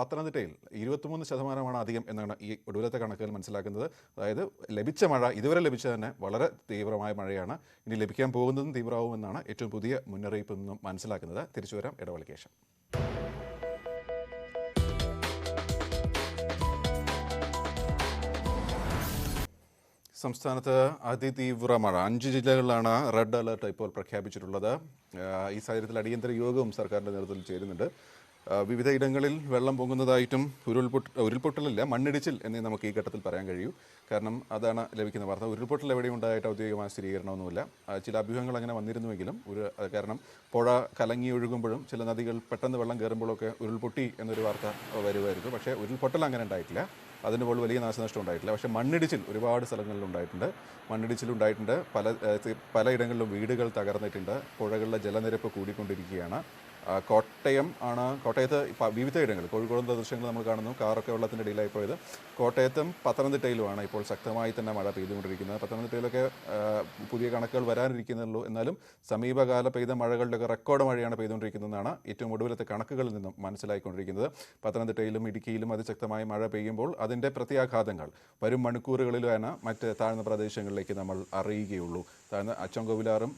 പത്തനംതിട്ടയിൽ 23% അധികം എന്നാണ് ഈ ഒടുവിലത്തെ കണക്കുകൾ മനസ്സിലാക്കുന്നത്. അതായത് ഇതുവരെ ലഭിച്ച തന്നെ വളരെ തീവ്രമായ മഴയാണ്. ഇനി ലഭിക്കാൻ പോകുന്നതും തീവ്രമാവുമെന്നാണ് ഏറ്റവും പുതിയ മുന്നറിയിപ്പിൽ നിന്നും മനസ്സിലാക്കുന്നത്. തിരിച്ചു വരാം ഇടവേളയ്ക്ക് ശേഷം. സംസ്ഥാനത്ത് അതിതീവ്ര മഴ 5 ജില്ലകളിലാണ് റെഡ് അലർട്ട് ഇപ്പോൾ പ്രഖ്യാപിച്ചിട്ടുള്ളത്. ഈ സാഹചര്യത്തിൽ അടിയന്തര യോഗവും സർക്കാരിൻ്റെ നേതൃത്വത്തിൽ ചേരുന്നുണ്ട്. വിവിധ ഇടങ്ങളിൽ വെള്ളം പൊങ്ങുന്നതായിട്ടും ഉരുൾപൊട്ടലില്ല, മണ്ണിടിച്ചിൽ എന്നേ നമുക്ക് ഈ ഘട്ടത്തിൽ പറയാൻ കഴിയൂ. കാരണം അതാണ് ലഭിക്കുന്ന വാർത്ത. ഉരുൾപൊട്ടൽ എവിടെയും ഉണ്ടായിട്ട് ഔദ്യോഗികമായ സ്ഥിരീകരണമൊന്നുമില്ല. ചില അഭ്യൂഹങ്ങൾ അങ്ങനെ വന്നിരുന്നുവെങ്കിലും കാരണം പുഴ കലങ്ങി ഒഴുകുമ്പോഴും ചില നദികൾ പെട്ടെന്ന് വെള്ളം കയറുമ്പോഴൊക്കെ ഉരുൾപൊട്ടി എന്നൊരു വാർത്ത വരുമായിരുന്നു. പക്ഷേ ഉരുൾപൊട്ടൽ അങ്ങനെ ഉണ്ടായിട്ടില്ല. അതിന് പോലും വലിയ നാശനഷ്ടം ഉണ്ടായിട്ടില്ല. പക്ഷേ മണ്ണിടിച്ചിൽ ഒരുപാട് സ്ഥലങ്ങളിൽ ഉണ്ടായിട്ടുണ്ട്. പലയിടങ്ങളിലും വീടുകൾ തകർന്നിട്ടുണ്ട്. പുഴകളിലെ ജലനിരപ്പ് കൂടിക്കൊണ്ടിരിക്കുകയാണ്. കോട്ടയത്ത് വിവിധ ഇടങ്ങളിൽ കോഴിക്കോടിൻ്റെ ദൃശ്യങ്ങൾ നമ്മൾ കാണുന്നു. കാറൊക്കെ വെള്ളത്തിൻ്റെ ഇടയിലായി പോയത്. കോട്ടയത്തും പത്തനംതിട്ടയിലുമാണ് ഇപ്പോൾ ശക്തമായി തന്നെ മഴ പെയ്തുകൊണ്ടിരിക്കുന്നത്. പത്തനംതിട്ടയിലൊക്കെ പുതിയ കണക്കുകൾ വരാനിരിക്കുന്നുള്ളൂ. എന്നാലും സമീപകാല പെയ്ത മഴകളുടെയൊക്കെ റെക്കോർഡ് മഴയാണ് പെയ്തുകൊണ്ടിരിക്കുന്നതെന്നാണ് ഏറ്റവും ഒടുവിലത്തെ കണക്കുകളിൽ നിന്നും മനസ്സിലായിക്കൊണ്ടിരിക്കുന്നത്. പത്തനംതിട്ടയിലും ഇടുക്കിയിലും അതിശക്തമായ മഴ പെയ്യുമ്പോൾ അതിൻ്റെ പ്രത്യാഘാതങ്ങൾ വരും മണിക്കൂറുകളിലാണ് മറ്റ് താഴ്ന്ന പ്രദേശങ്ങളിലേക്ക് നമ്മൾ അറിയുകയുള്ളൂ. താഴ്ന്ന അച്ചൻകോവിലാറും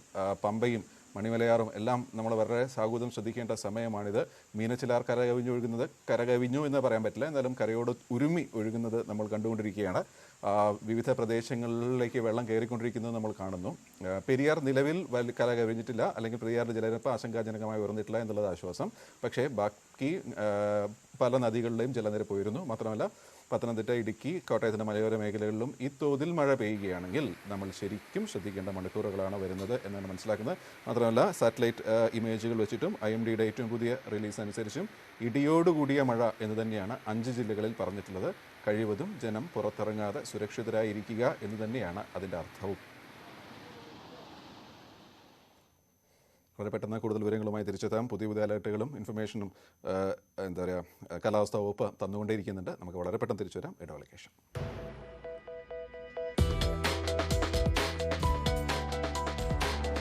പമ്പയും മണിമലയാറും എല്ലാം നമ്മൾ വളരെ സാഹൂതം ശ്രദ്ധിക്കേണ്ട സമയമാണിത്. മീനച്ചിലാർ കരകവിഞ്ഞു എന്ന് പറയാൻ പറ്റില്ല, എന്നാലും കരയോട് ഉരുമി ഒഴുകുന്നത് നമ്മൾ കണ്ടുകൊണ്ടിരിക്കുകയാണ്. വിവിധ പ്രദേശങ്ങളിലേക്ക് വെള്ളം കയറിക്കൊണ്ടിരിക്കുന്നത് നമ്മൾ കാണുന്നു. പെരിയാർ നിലവിൽ കരകവിഞ്ഞിട്ടില്ല, അല്ലെങ്കിൽ പെരിയാറിൻ്റെ ജലനിരപ്പ് ആശങ്കാജനകമായി ഉയർന്നിട്ടില്ല എന്നുള്ളത് ആശ്വാസം. പക്ഷേ ബാക്കി പല നദികളിലെയും ജലനിരപ്പ് ഉയരുന്നു. മാത്രമല്ല പത്തനംതിട്ട, ഇടുക്കി, കോട്ടയത്തിൻ്റെ മലയോര മേഖലകളിലും ഈ തോതിൽ മഴ പെയ്യുകയാണെങ്കിൽ നമ്മൾ ശരിക്കും ശ്രദ്ധിക്കേണ്ട മണിക്കൂറുകളാണ് വരുന്നത് എന്നാണ് മനസ്സിലാക്കുന്നത്. മാത്രമല്ല സാറ്റലൈറ്റ് ഇമേജുകൾ വെച്ചിട്ടും IMDയുടെ ഏറ്റവും പുതിയ റിലീസ് അനുസരിച്ചും ഇടിയോടുകൂടിയ മഴ എന്ന് തന്നെയാണ് 5 ജില്ലകളിൽ പറഞ്ഞിട്ടുള്ളത്. കഴിവതും ജനം പുറത്തിറങ്ങാതെ സുരക്ഷിതരായിരിക്കുക എന്ന് തന്നെയാണ് അതിൻ്റെ അർത്ഥവും. വളരെ പെട്ടെന്ന് കൂടുതൽ വിവരങ്ങളുമായി തിരിച്ചെത്താം. പുതിയ അലേർട്ടുകളും ഇൻഫർമേഷനും കാലാവസ്ഥാ വകുപ്പ് തന്നുകൊണ്ടേയിരിക്കുന്നുണ്ട്. നമുക്ക് വളരെ പെട്ടെന്ന് തിരിച്ചു വരാം. ഇടവേളയ്ക്ക് ശേഷം.